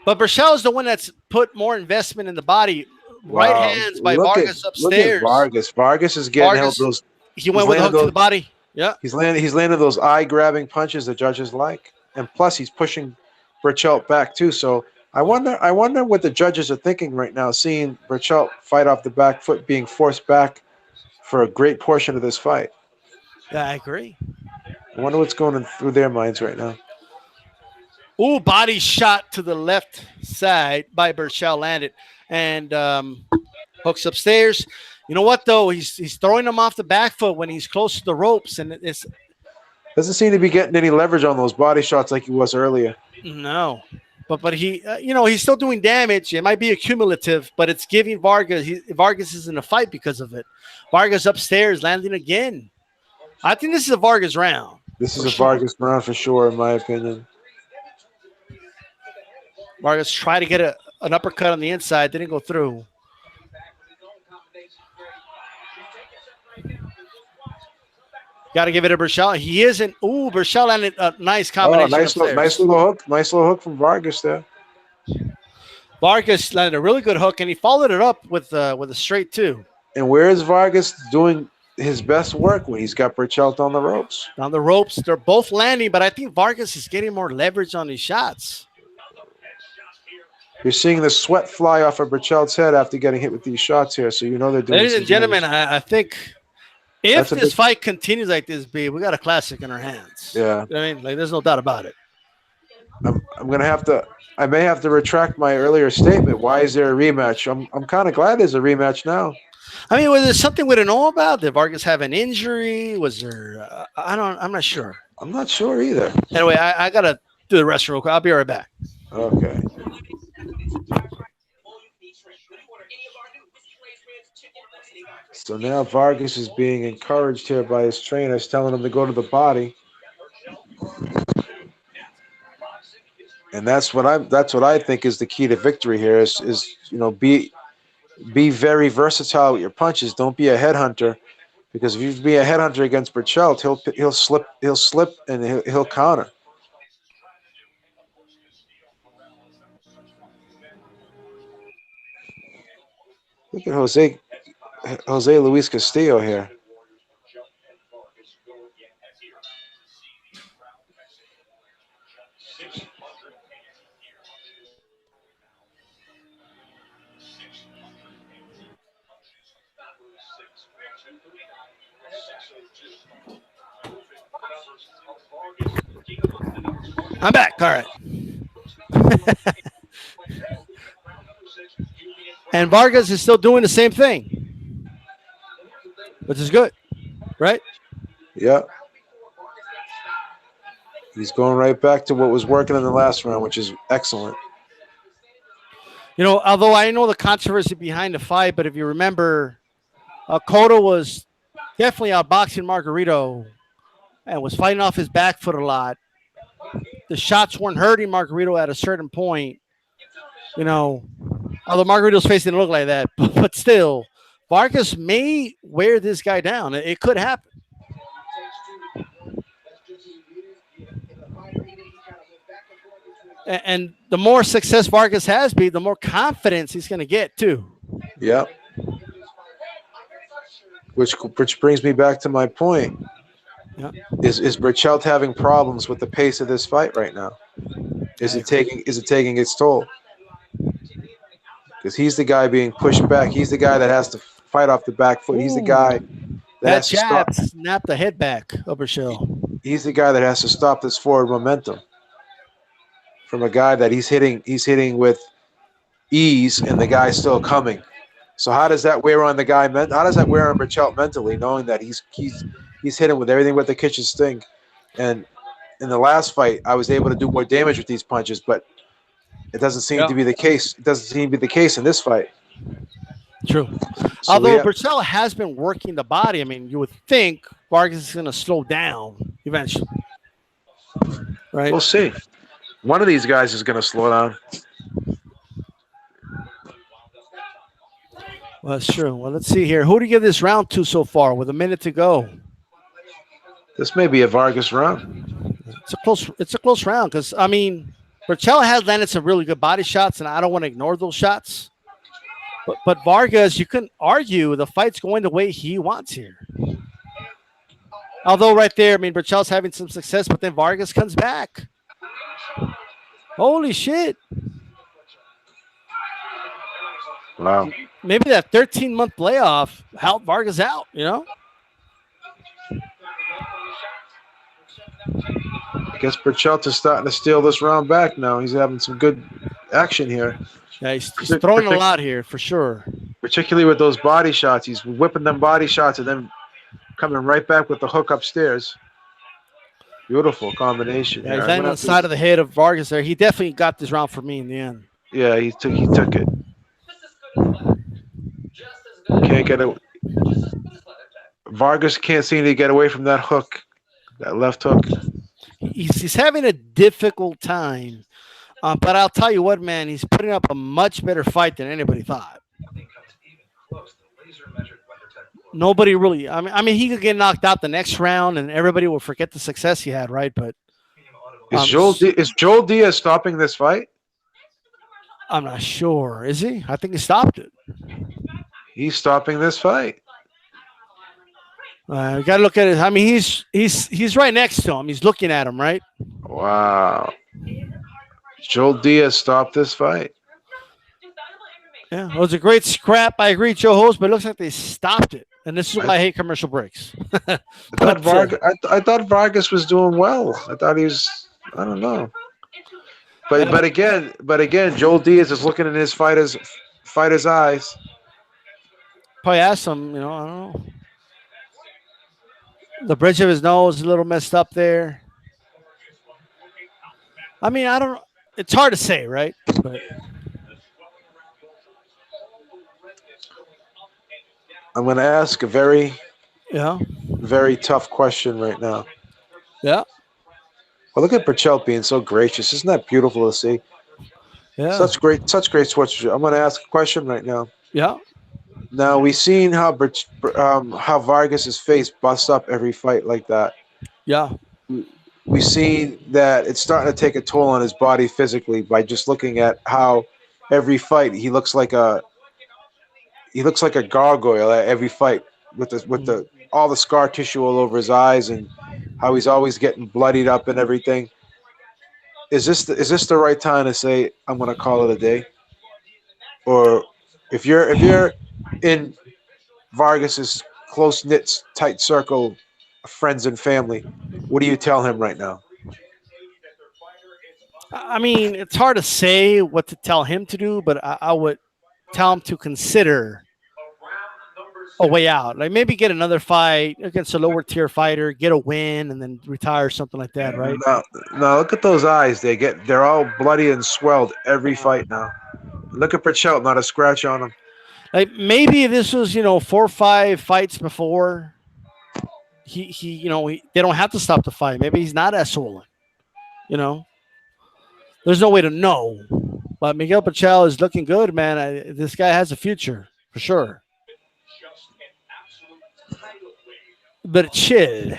But Berchell is the one that's put more investment in the body. Wow. Right hands by Vargas upstairs. Look at Vargas is getting held those. He went with a hook to the body. Yeah. He's landing those eye-grabbing punches the judges like, and plus he's pushing Berchelt back too. So I wonder what the judges are thinking right now, seeing Berchelt fight off the back foot, being forced back for a great portion of this fight. Yeah, I agree. I wonder what's going through their minds right now. Ooh, body shot to the left side by Berchell landed, and hooks upstairs. You know what though? He's throwing him off the back foot when he's close to the ropes, and it's doesn't seem to be getting any leverage on those body shots like he was earlier. No, but he he's still doing damage. It might be accumulative, but it's giving Vargas. Vargas is in a fight because of it. Vargas upstairs landing again. I think this is a Vargas round. This is a Vargas round for sure, in my opinion. Vargas tried to get an uppercut on the inside, didn't go through. Got to give it to Berchell. He isn't. Ooh, Berchell landed a nice combination. Nice little hook from Vargas there. Vargas landed a really good hook, and he followed it up with a straight too. And where is Vargas doing his best work when he's got Berchelt on the ropes? On the ropes, they're both landing, but I think Vargas is getting more leverage on these shots. You're seeing the sweat fly off of Berchelt's head after getting hit with these shots here, so they're doing. Ladies and gentlemen, I think if this fight continues like this, Beeb, we got a classic in our hands. Yeah, I mean, there's no doubt about it. I'm gonna have to. I may have to retract my earlier statement. Why is there a rematch? I'm kind of glad there's a rematch now. I mean, was there something we didn't know about? Did Vargas have an injury? Was there? I'm not sure. I'm not sure either. Anyway, I gotta do the rest real quick. I'll be right back. Okay. So now Vargas is being encouraged here by his trainers, telling him to go to the body. And that's what I think is the key to victory here is be very versatile with your punches. Don't be a headhunter, because if you be a headhunter against Berchelt, he'll slip and he'll counter. Look at Jose Luis Castillo here. I'm back. All right. And Vargas is still doing the same thing. which is good, right? Yeah. He's going right back to what was working in the last round, which is excellent. Although I know the controversy behind the fight, but if you remember, Cotto was definitely outboxing Margarito and was fighting off his back foot a lot. The shots weren't hurting Margarito at a certain point. Although Margarito's face didn't look like that, but still, Vargas may wear this guy down. It could happen. And the more success Vargas has, the more confidence he's going to get too. Yeah. Which brings me back to my point. Yeah. Is Berchelt having problems with the pace of this fight right now? Is it taking its toll? Because he's the guy being pushed back. He's the guy that has to fight off the back foot. He's the guy that has to stop. Jab snapped the head back of Berchell. He's the guy that has to stop this forward momentum from a guy that he's hitting with ease, and the guy's still coming. So how does that wear on the guy? How does that wear on Berchelt mentally, knowing that he's hitting with everything with the kitchen sink? And in the last fight, I was able to do more damage with these punches, but it doesn't seem to be the case. It doesn't seem to be the case in this fight. True. So although Berchell has been working the body, I mean, you would think Vargas is going to slow down eventually. Right? We'll see. One of these guys is going to slow down. Well, that's true. Well, let's see here. Who do you give this round to so far with a minute to go? This may be a Vargas round. It's a close round because, I mean, Berchell has landed some really good body shots, and I don't want to ignore those shots. But Vargas, you couldn't argue the fight's going the way he wants here. Although right there, I mean, Berchell's having some success, but then Vargas comes back. Holy shit. Wow. Maybe that 13-month layoff helped Vargas out, I guess Berchelt is starting to steal this round back now. He's having some good action here. Yeah, he's throwing a lot here for sure. Particularly with those body shots. He's whipping them body shots and then coming right back with the hook upstairs. Beautiful combination. Yeah, he's landing on the side of the head of Vargas there. He definitely got this round for me in the end. Yeah, he took it. Can't get it. Vargas can't seem to get away from that hook, that left hook. He's having a difficult time. But I'll tell you what, man, he's putting up a much better fight than anybody thought. Nobody really. I mean, he could get knocked out the next round, and everybody will forget the success he had, right? But is Joel Diaz stopping this fight? I'm not sure. Is he? I think he stopped it. He's stopping this fight. We got to look at it. I mean, he's right next to him. He's looking at him, right? Wow. Joel Diaz stopped this fight. Yeah, it was a great scrap. I agree, Joe Host, but it looks like they stopped it. And this is why I hate commercial breaks. I thought Vargas was doing well. I thought he was. I don't know. But again, Joel Diaz is looking in his fighter's eyes. Probably asked him, I don't know. The bridge of his nose is a little messed up there. I mean, I don't. It's hard to say, right? But I'm going to ask a very tough question right now. Yeah. Well, look at Berchelt being so gracious. Isn't that beautiful to see? Yeah. Such great sportsmanship. I'm going to ask a question right now. Yeah. Now, we've seen how Vargas's face busts up every fight like that. Yeah. We've seen that it's starting to take a toll on his body physically by just looking at how every fight he looks like a gargoyle at every fight with all the scar tissue all over his eyes and how he's always getting bloodied up and everything. Is this the right time to say I'm going to call it a day? Or if you're in Vargas's close-knit, tight circle of friends and family, what do you tell him right now? I mean, it's hard to say what to tell him to do, but I would tell him to consider a way out. Like maybe get another fight against a lower tier fighter, get a win, and then retire, something like that, right? No, no, look at those eyes. They're all bloody and swelled every fight now. Look at Berchell, not a scratch on him. Like maybe this was 4 or 5 fights before. They don't have to stop the fight. Maybe he's not as swollen. You know, there's no way to know. But Miguel Berchell is looking good, man. This guy has a future for sure. But chill.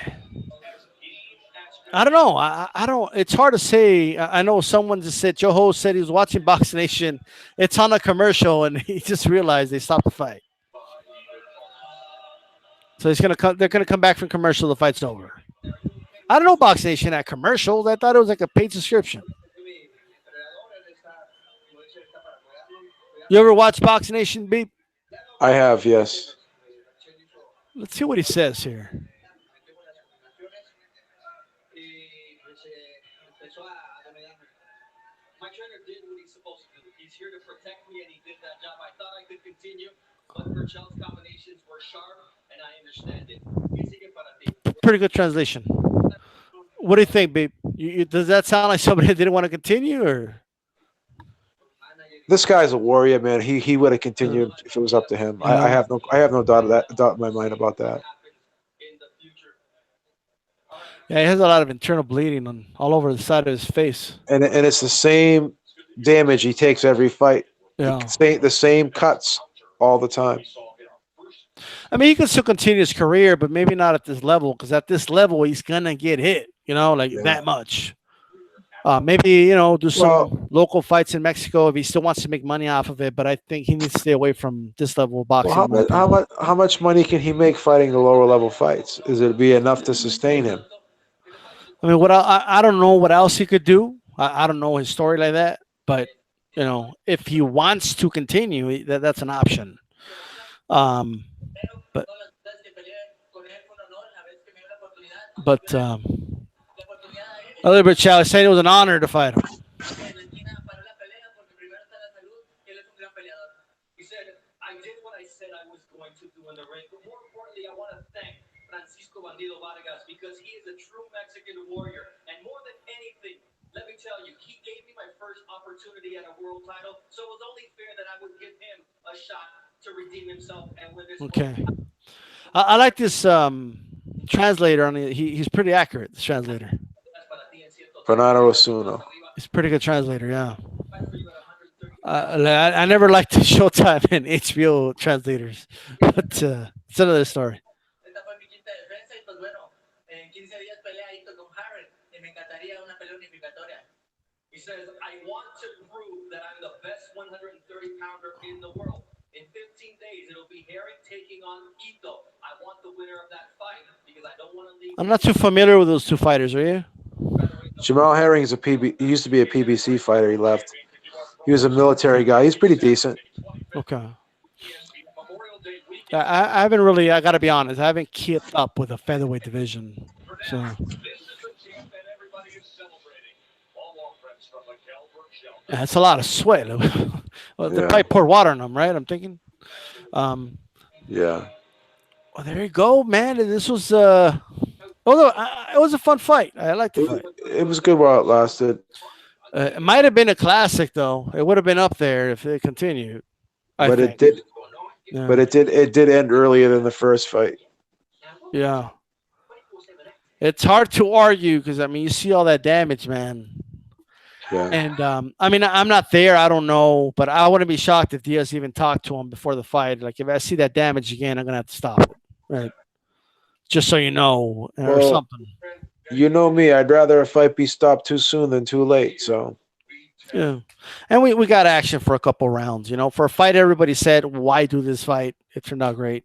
I don't know. I don't. It's hard to say. I know someone just said Joe said he was watching Box Nation. It's on a commercial, and he just realized they stopped the fight. So he's gonna come. They're gonna come back from commercial. The fight's over. I don't know Box Nation at commercials. I thought it was like a paid subscription. You ever watch Box Nation, Beeb? I have, yes. Let's see what he says here. My trainer did what he's supposed to do. He's here to protect me, and he did that job. I thought I could continue, but Berchell's combinations were sharp, and I understand it. Pretty good translation. What do you think, babe? Does that sound like somebody that didn't want to continue, or? This guy's a warrior, man. He would have continued if it was up to him. I have no doubt in my mind about that. Yeah, he has a lot of internal bleeding all over the side of his face. And it's the same damage he takes every fight. Yeah. The same cuts all the time. I mean, he can still continue his career, but maybe not at this level, because at this level, he's going to get hit, that much. Maybe, do some local fights in Mexico if he still wants to make money off of it, but I think he needs to stay away from this level of boxing. Well, how much money can he make fighting the lower level fights? Is it be enough to sustain him? I mean, I don't know what else he could do. I don't know his story like that, but if he wants to continue, that's an option. But Oliver Chow said it was an honor to fight him. He said, I did what I said I was going to do in the ring, but more importantly, I want to thank Francisco Bandido Vargas, because he is a true Mexican warrior, and more than anything, let me tell you, he gave me my first opportunity at a world title, so it was only fair that I would give him a shot to redeem himself and win this. Okay. I like this translator on he's pretty accurate, this translator. Fernando Osuna. He's a pretty good translator, yeah. I never liked the Showtime and HBO translators, but it's another story. He says, I want to prove that I'm the best 130-pounder in the world. In 15 days, it'll be Herring taking on Ito. I want the winner of that fight because I don't want to leave. I'm not too familiar with those two fighters, are you? Jamal Herring is he used to be a PBC fighter. He left. He was a military guy. He's pretty decent. Okay. I haven't really, I got to be honest, I haven't kept up with the featherweight division. So. That's a lot of sweat. Well, they probably pour water on them, right? I'm thinking. Yeah. Well, there you go, man. This was it was a fun fight. I liked the fight. It was good while it lasted. It might have been a classic, though. It would have been up there if it continued. But it did. Yeah. But it did end earlier than the first fight. Yeah. It's hard to argue because you see all that damage, man. Yeah. And I'm not there. I don't know, but I wouldn't be shocked if Diaz even talked to him before the fight. Like, if I see that damage again, I'm gonna have to stop it, right? Just so you know, or something. You know me. I'd rather a fight be stopped too soon than too late. So. Yeah, and we got action for a couple rounds. For a fight, everybody said, "Why do this fight?" It turned out great.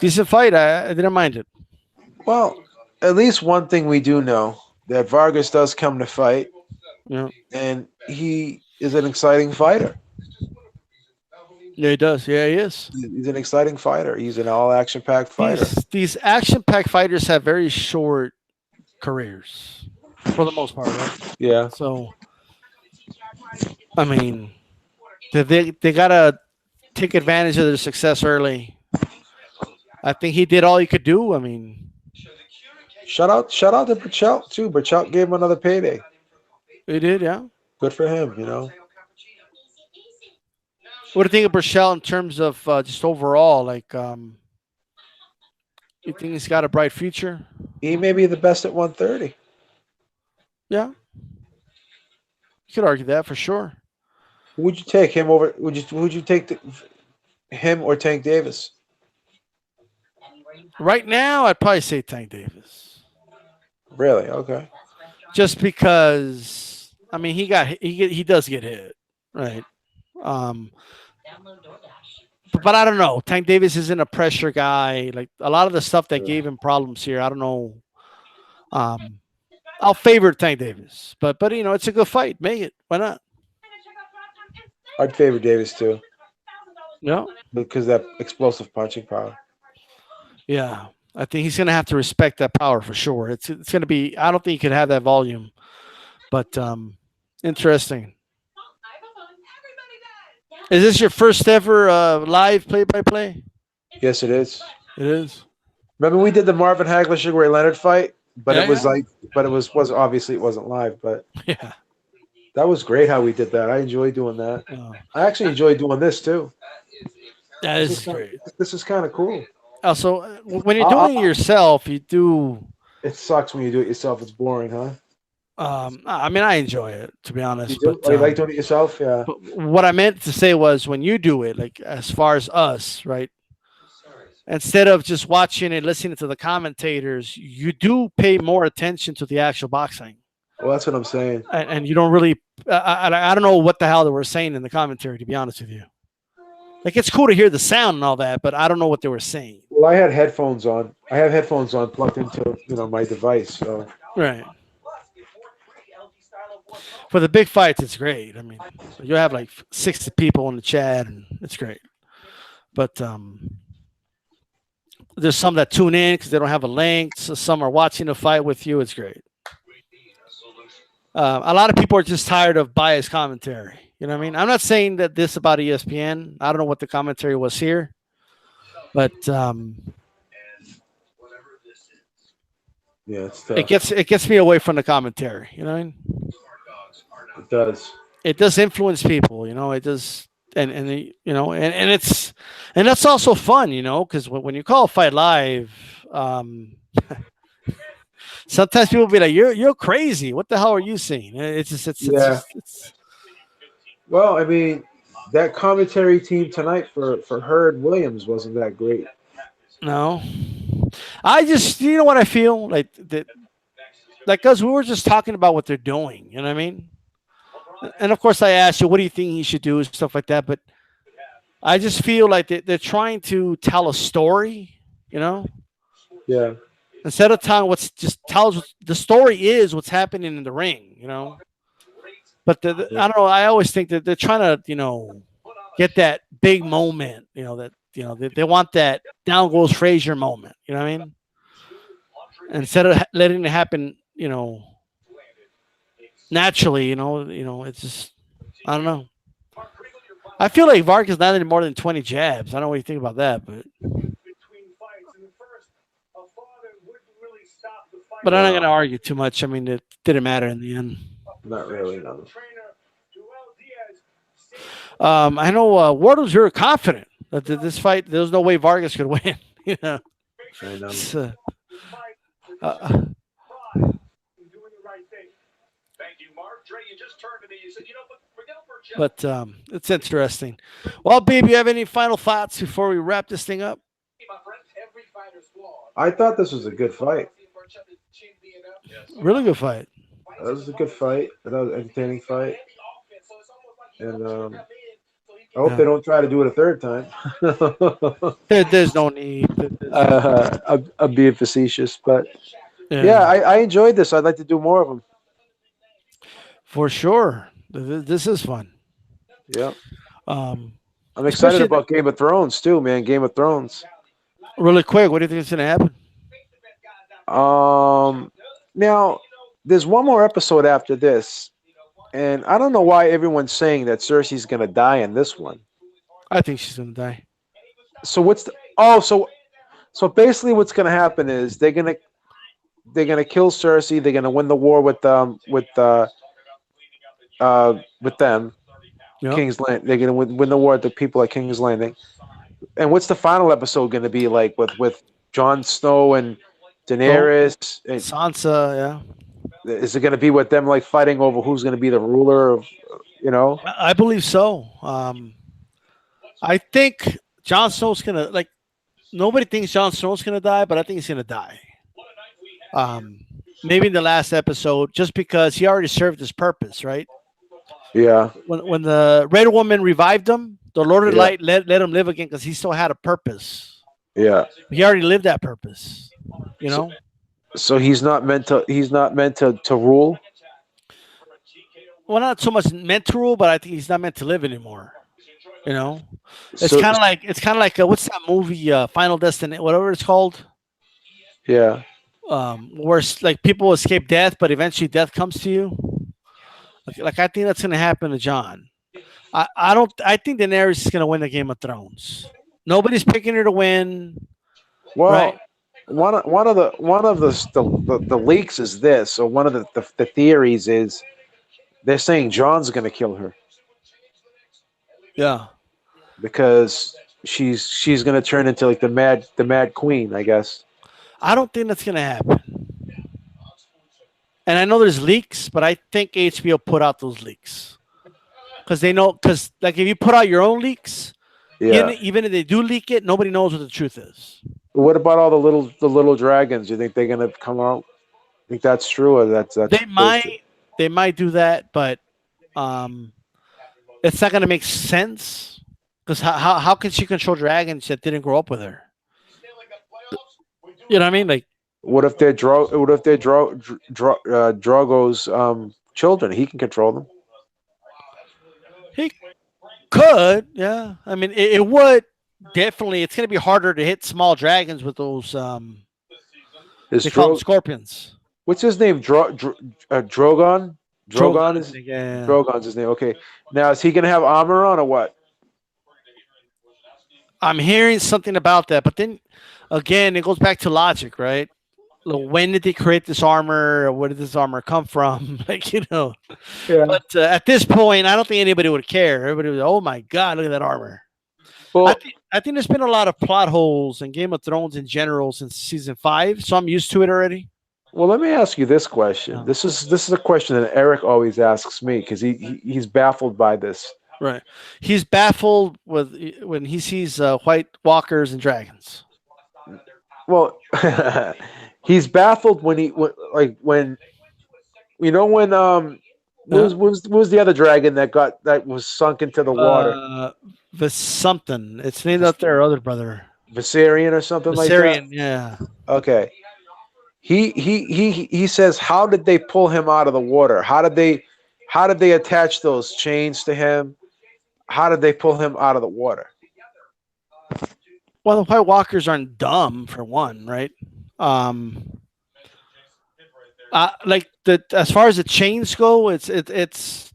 Decent fight. I didn't mind it. Well, at least one thing we do know, that Vargas does come to fight. Yeah. And he is an exciting fighter. Yeah, he does. Yeah, he is. He's an exciting fighter. He's an all-action-packed fighter. These action-packed fighters have very short careers, for the most part, right? Yeah. So, they gotta take advantage of their success early. I think he did all he could do. I mean, Shout out to Berchell too. Berchell gave him another payday. he did, yeah. Good for him. What do you think of Berchell in terms of just overall? Like, you think he's got a bright future? He may be the best at 130. Yeah, you could argue that for sure. Who would you take him over? Would you take him or Tank Davis? Right now, I'd probably say Tank Davis, Really? Okay. just because. I mean, he does get hit, right? Um, but I don't know. Tank Davis isn't a pressure guy. Like a lot of the stuff that Yeah. gave him problems here, I don't know. Um, I'll favor Tank Davis, but it's a good fight. Make it. Why not? I'd favor Davis too No. because that explosive punching power. Yeah, I think he's going to have to respect that power for sure. It's going to be. I don't think he could have that volume, but interesting. Is this your first ever live play-by-play? Yes, it is. It is. Remember we did the Marvin Hagler Sugar Ray Leonard fight, but Yeah, it was yeah. like, but it was obviously it wasn't live, but Yeah. that was great how we did that. I enjoy doing that. Oh, I actually enjoy doing this too. that This is is kind great. this is kind of cool. Also, when you're I, doing it yourself, you do. it sucks when you do it yourself. It's boring, huh? I mean, I enjoy it to be You honest, do? Oh, you like doing it yourself? Yeah. but what I meant to say was when you do it, like as far as us, right? Instead of just watching it, listening to the commentators, you do pay more attention to the actual boxing, Well, that's what I'm saying. and you don't really. I don't know what the hell they were saying in the commentary. To be honest with you, like it's cool to hear the sound and all that, but I don't know what they were saying. Well, I had headphones on. I have headphones on plugged into my device. So Right. For the big fights, it's great. I mean, you have like 60 people in the chat, and it's great. But there's some that tune in because they don't have a link. So some are watching the fight with you. It's great. A lot of people are just tired of biased commentary. You know what I mean? I'm not saying that this about ESPN. I don't know what the commentary was here, but yeah, it's it tough. gets me away from the commentary. You know what I mean? It does. It does influence people. It does, and it's and that's also fun. Because when you call a fight live, sometimes people be like, "You're crazy. What the hell are you seeing?" It's just Yeah. Well, I mean, that commentary team tonight for Hurd Williams wasn't that great. no. I just what I feel like that, like us, we were just talking about what they're doing. You know what I mean? And of course, I asked you, what do you think he should do, and stuff like that. But I just feel like they're trying to tell a story. Yeah. Instead of telling what's just tells the story is what's happening in the ring. But I don't know. I always think that they're trying to get that big moment. That they want that down goes Frazier moment. You know what I mean? Instead of letting it happen, naturally. It's just I don't know. I feel like Vargas landed more than 20 jabs. I don't know what you think about that, but I'm not going to No, argue too much. I mean, it didn't matter in the end. not really. No. I know Wardle's very confident that this fight, there's no way Vargas could win. I know. It's, uh, but it's interesting. Well, Beeb, you have any final thoughts before we wrap this thing up? I thought this was a good fight. Really good fight. That was a good fight. That was an entertaining fight. And I hope Yeah. they don't try to do it a third time. There's no need. I'm being facetious, but yeah, I enjoyed this. I'd like to do more of them. For sure. This is fun. Yeah, Um, I'm excited Especially- about Game of Thrones too, man. Game of Thrones. really quick, what do you think is going to happen? Now there's one more episode after this, and I don't know why everyone's saying that Cersei's gonna die in this one. I think she's gonna die. So what's the? Oh, so basically, what's going to happen is they're gonna kill Cersei. They're gonna win the war with them. Yep. King's Land. They're gonna win the war with the people at King's Landing. And what's the final episode going to be like with Jon Snow and So Daenerys? Sansa, yeah. Is it going to be with them like fighting over who's going to be the ruler of, you know? I believe so. I think Jon Snow's gonna like. Nobody thinks Jon Snow's gonna die, but I think he's gonna die. Um, Maybe in the last episode, just because he already served his purpose, right? Yeah, When the Red Woman revived him, the Lord of yeah, Light let him live again because he still had a purpose. yeah. He already lived that purpose, you So, know. so he's not meant to rule. Well, not so much meant to rule, but I think he's not meant to live anymore. You know, So it's kind of like what's that movie, Final Destination, whatever it's called, yeah. where like people escape death, but eventually death comes to you. Like I think that's gonna happen to John. I don't. I think Daenerys is gonna win the Game of Thrones. Nobody's picking her to win, right? Well, one of the leaks is this, or one of the theories is they're saying John's going to kill her Yeah. because she's going to turn into like the mad queen, I guess. I don't think that's gonna happen. And I know there's leaks, but I think HBO put out those leaks because they know. Because like if you put out your own leaks, Yeah. even if they do leak it, nobody knows what the truth is. What about all the little dragons? You think they're going to come out? Think that's true, or that's They bullshit? might do that, but um, it's not gonna make sense because how can she control dragons that didn't grow up with her? You know what I mean? Like What if they're Drogo's children? He can control them. he could, yeah. I mean, it would definitely. It's gonna be harder to hit small dragons with those. Is They call them Dro? scorpions. What's his name? Drogon. Drogon, Drogon I is think, yeah. Drogon's his name. Okay. Now is he gonna have armor on or what? I'm hearing something about that, but then again, it goes back to logic, right? Like, when did they create this armor? Or where did this armor come from? Like you know. Yeah. But at this point, I don't think anybody would care. Everybody would, oh my god, look at that armor. Well, I think there's been a lot of plot holes in Game of Thrones in general since season 5, so I'm used to it already. well, let me ask you this question. Yeah. This is a question that Eric always asks me because he's baffled by this. Right. He's baffled with when he sees White Walkers and dragons. Well, he's baffled when when Uh, what was the other dragon that was sunk into the water? uh, something. It's named after their other brother. Viserion or something like that. Viserion, yeah. Okay. He says, how did they pull him out of the water? How did they attach those chains to him? How did they pull him out of the water? Well, the White Walkers aren't dumb for one, right? Um, like the as far as the chains go, it's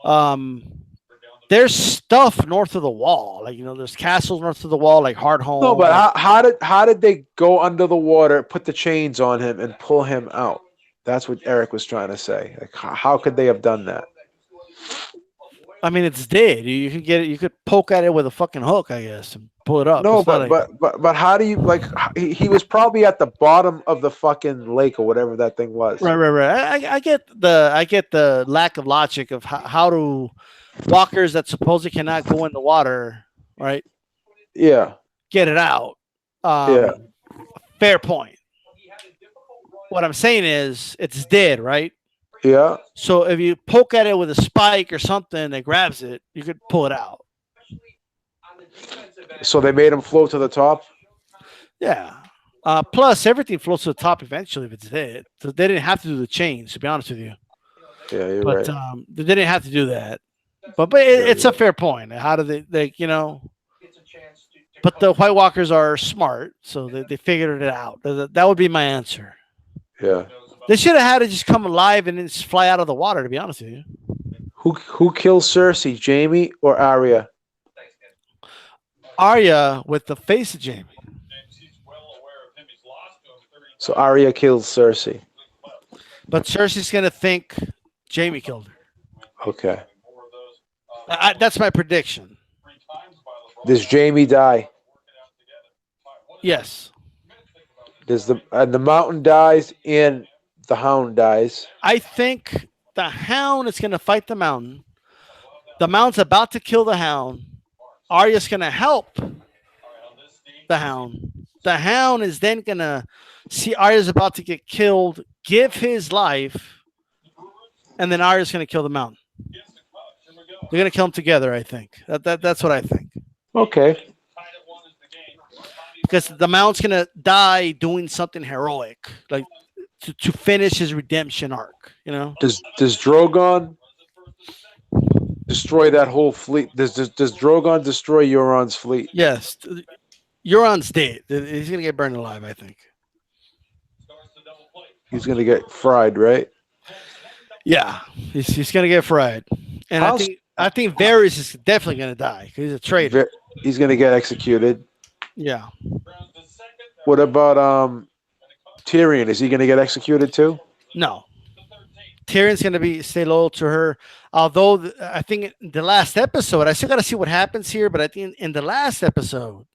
um there's stuff north of the wall. Like there's castles north of the wall, like No, Hardhome. but Like how did they go under the water, put the chains on him, and pull him out? That's what Eric was trying to say. Like, how could they have done that? I mean, it's dead. You could get it. You could poke at it with a fucking hook, I guess, and pull it up. No, It's not but like how do you like? He was probably at the bottom of the fucking lake or whatever that thing was. right. I get the lack of logic of how do walkers that supposedly cannot go in the water, right, Yeah, get it out. yeah, Fair point. What I'm saying is it's dead, right? yeah. So if you poke at it with a spike or something that grabs it, you could pull it out. So they made him float to the top. Yeah. Plus, everything floats to the top eventually if it's dead. So they didn't have to do the chains, to be honest with you. Yeah, you're But right. they didn't have to do that. But Yeah, it's you're a fair point. How do they. But the White Walkers are smart, so they figured it out. That would be my answer. yeah. They should have had it just come alive and then just fly out of the water, to be honest with you. Who kills Cersei, Jamie or Arya? Arya with the face of Jamie. So Arya kills Cersei. But Cersei's gonna think Jamie killed her. Okay. That's my prediction. Does Jamie die? Yes. Does the mountain dies and the hound dies? I think the hound is gonna fight the mountain. The mountain's about to kill the hound. Arya's gonna help the hound. The hound is then gonna see Arya's about to get killed, give his life, and then Arya's gonna kill the mountain. They're gonna kill them together. I think that's what I think. Okay. Because the mountain's gonna die doing something heroic, like to finish his redemption arc. You know. Does Drogon destroy that whole fleet? Does Drogon destroy Euron's fleet? Yes. Euron's dead. He's gonna get burned alive. I think. He's gonna get fried, right? Yeah, he's gonna get fried, and I think Varys is definitely gonna die because he's a traitor. He's gonna get executed. Yeah. What about Tyrion? Is he gonna get executed too? No. Tyrion's gonna stay loyal to her. Although I think in the last episode, I still gotta see what happens here. But I think in the last episode,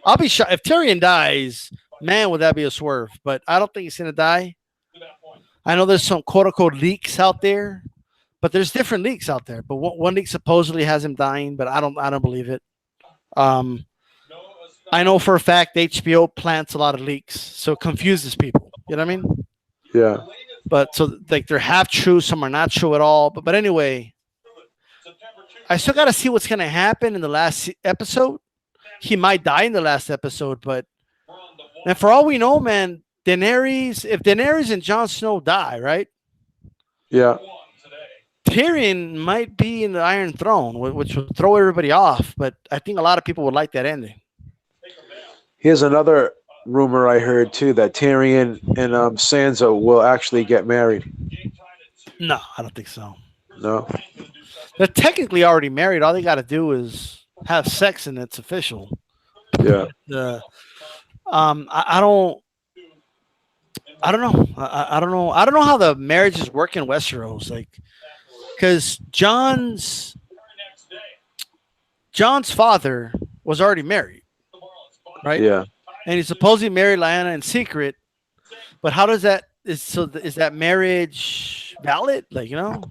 I'll be shocked if Tyrion dies. Man, would that be a swerve? But I don't think he's gonna die. I know there's some quote unquote leaks out there, but there's different leaks out there. But one leak supposedly has him dying, but I don't believe it. I know for a fact HBO plants a lot of leaks, so it confuses people. You know what I mean? Yeah. But so like they're half true, some are not true at all. But anyway, I still got to see what's gonna happen in the last episode. He might die in the last episode, but and for all we know, man, if Daenerys and Jon Snow die, right? Yeah. Tyrion might be in the Iron Throne, which would throw everybody off. But I think a lot of people would like that ending. Here's another rumor I heard too, that Tyrion and Sansa will actually get married. No, I don't think so. No. They're technically already married. All they got to do is have sex, and it's official. Yeah. I don't know. I don't know. I don't know how the marriages work in Westeros, like, because John's father was already married, right? Yeah. And he supposedly married Lyanna in secret. But how does that is that marriage valid? Like, you know?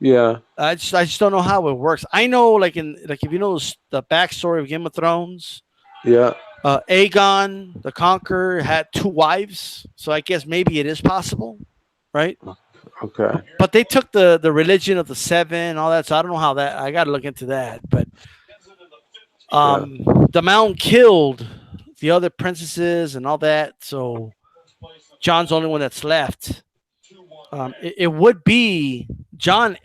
Yeah. I just don't know how it works. I know, like if you know the backstory of Game of Thrones. Yeah. Aegon the Conqueror had 2 wives, so I guess maybe it is possible, right? Okay. But they took the religion of the 7 and all that, so I don't know how that. I got to look into that. But the Mountain killed the other princesses and all that, so John's the only one that's left. It would be John.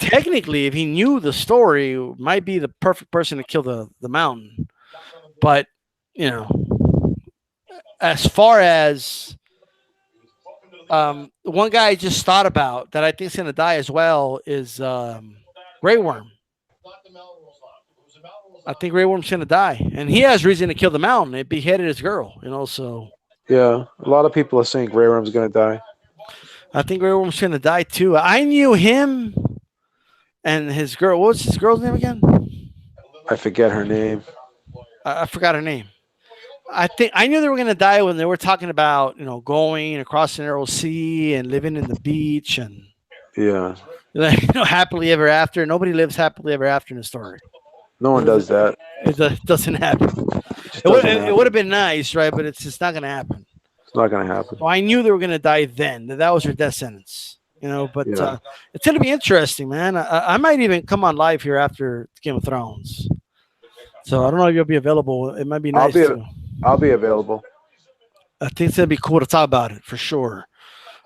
Technically, if he knew the story, might be the perfect person to kill the Mountain. But, you know, as far as one guy I just thought about that I think is going to die as well is Grey Worm. I think Grey Worm's going to die. And he has reason to kill the Mountain. It beheaded his girl, you know, so. Yeah, a lot of people are saying Grey Worm's going to die. I think Grey Worm's going to die, too. I knew him and his girl. What was his girl's name again? I forget her name. I forgot her name. I think I knew they were going to die when they were talking about, you know, going across the narrow sea and living in the beach and, yeah, like, you know, happily ever after. Nobody lives happily ever after in the story. No one does that. It doesn't happen. It would have been nice, right? But it's just not going to happen. It's not going to happen. Well, I knew they were going to die then. That was their death sentence, you know. But it's going to be interesting, man. I might even come on live here after Game of Thrones. So I don't know if you'll be available. It might be nice. I'll be available. I think it's going to be cool to talk about it for sure.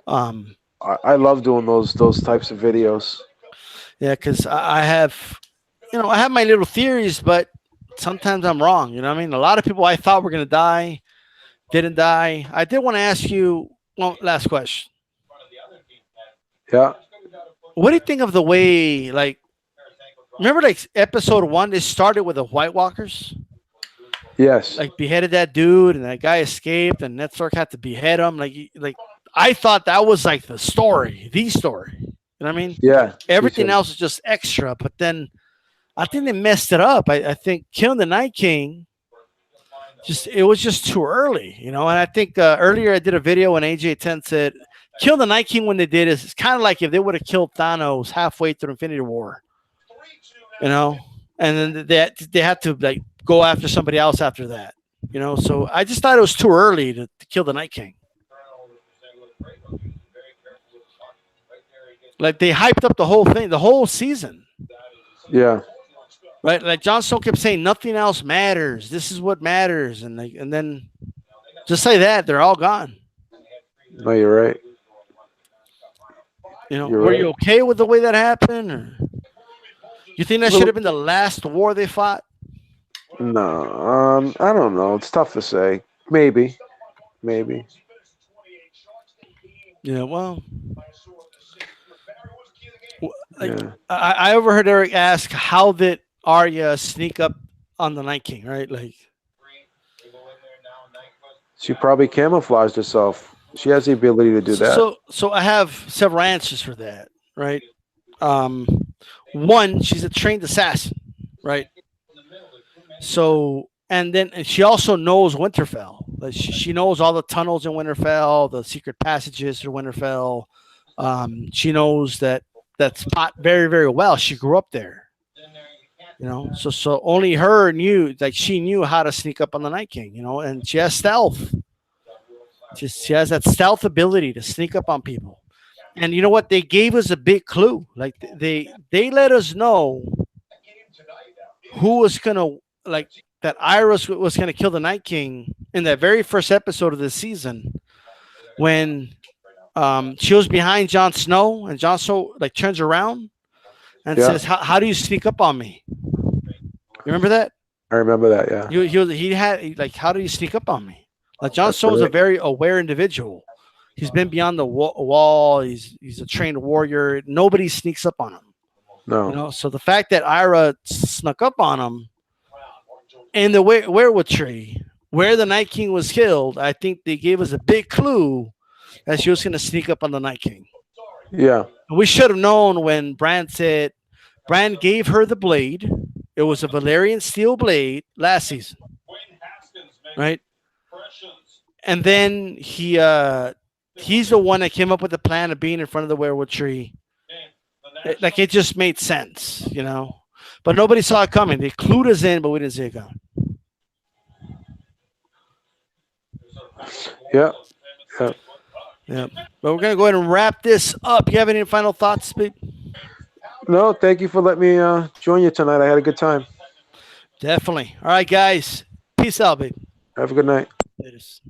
I love doing those types of videos. Yeah, because I have, you know, I have my little theories, but sometimes I'm wrong. You know what I mean? A lot of people I thought were going to die didn't die. I did want to ask you one last question. Yeah. What do you think of the way, like, Remember, like episode 1, it started with the White Walkers, Yes. like beheaded that dude, and that guy escaped, and Ned Stark had to behead him. Like I thought that was like the story, the story. You know what I mean? Yeah. Me Everything too. else is just extra. But then I think they messed it up. I think killing the Night King, just it was just too early, you know. And I think earlier I did a video when AJ10 said, "Kill the Night King." When they did is it's kind of like if they would have killed Thanos halfway through Infinity War, you know, and then they had to like go after somebody else after that, you know. So I just thought it was too early to kill the Night King. Like they hyped up the whole thing, the whole season, Yeah. right? Like Jon Snow kept saying, "Nothing else matters. This is what matters," and then just say that they're all gone. No, you're right. You know, You're were right. you okay with the way that happened, or you think that should Little, have been the last war they fought? no. I don't know. It's tough to say. Maybe. Maybe. Yeah, well, like Yeah. I overheard Eric ask, "How did Arya sneak up on the Night King?" Right, like She probably camouflaged herself. She has the ability to do that. so I have several answers for that. Right, um, one, she's a trained assassin. Right, so and she also knows Winterfell. Like she knows all the tunnels in Winterfell, the secret passages to Winterfell. She knows that spot very very well. She grew up there, you know. So only her knew, like she knew how to sneak up on the Night King, you know, and she has stealth. She has that stealth ability to sneak up on people. And you know what? They gave us a big clue. Like they let us know who was gonna like that Iris was gonna kill the Night King in that very first episode of the season when she was behind Jon Snow and Jon Snow like turns around and Yeah. says, how do you sneak up on me? You remember that? I remember that. Yeah. He had like, how do you sneak up on me? Like Jon That's Snow is a right. very aware individual. He's been beyond the wall. He's a trained warrior. Nobody sneaks up on him. You No. know, so the fact that Ira snuck up on him in the werewood tree where the Night King was killed, I think they gave us a big clue that she was going to sneak up on the Night King. Yeah. We should have known when Bran gave her the blade. It was a Valerian steel blade last season, right? And then he's the one that came up with the plan of being in front of the werewood tree. Like it just made sense, you know. But nobody saw it coming. They clued us in, but we didn't see it coming. Yeah. Yeah. Yeah. But we're gonna go ahead and wrap this up. You have any final thoughts, Beeb? No, thank you for letting me join you tonight. I had a good time. Definitely. All right, guys. Peace out, Beeb. Have a good night. Latest.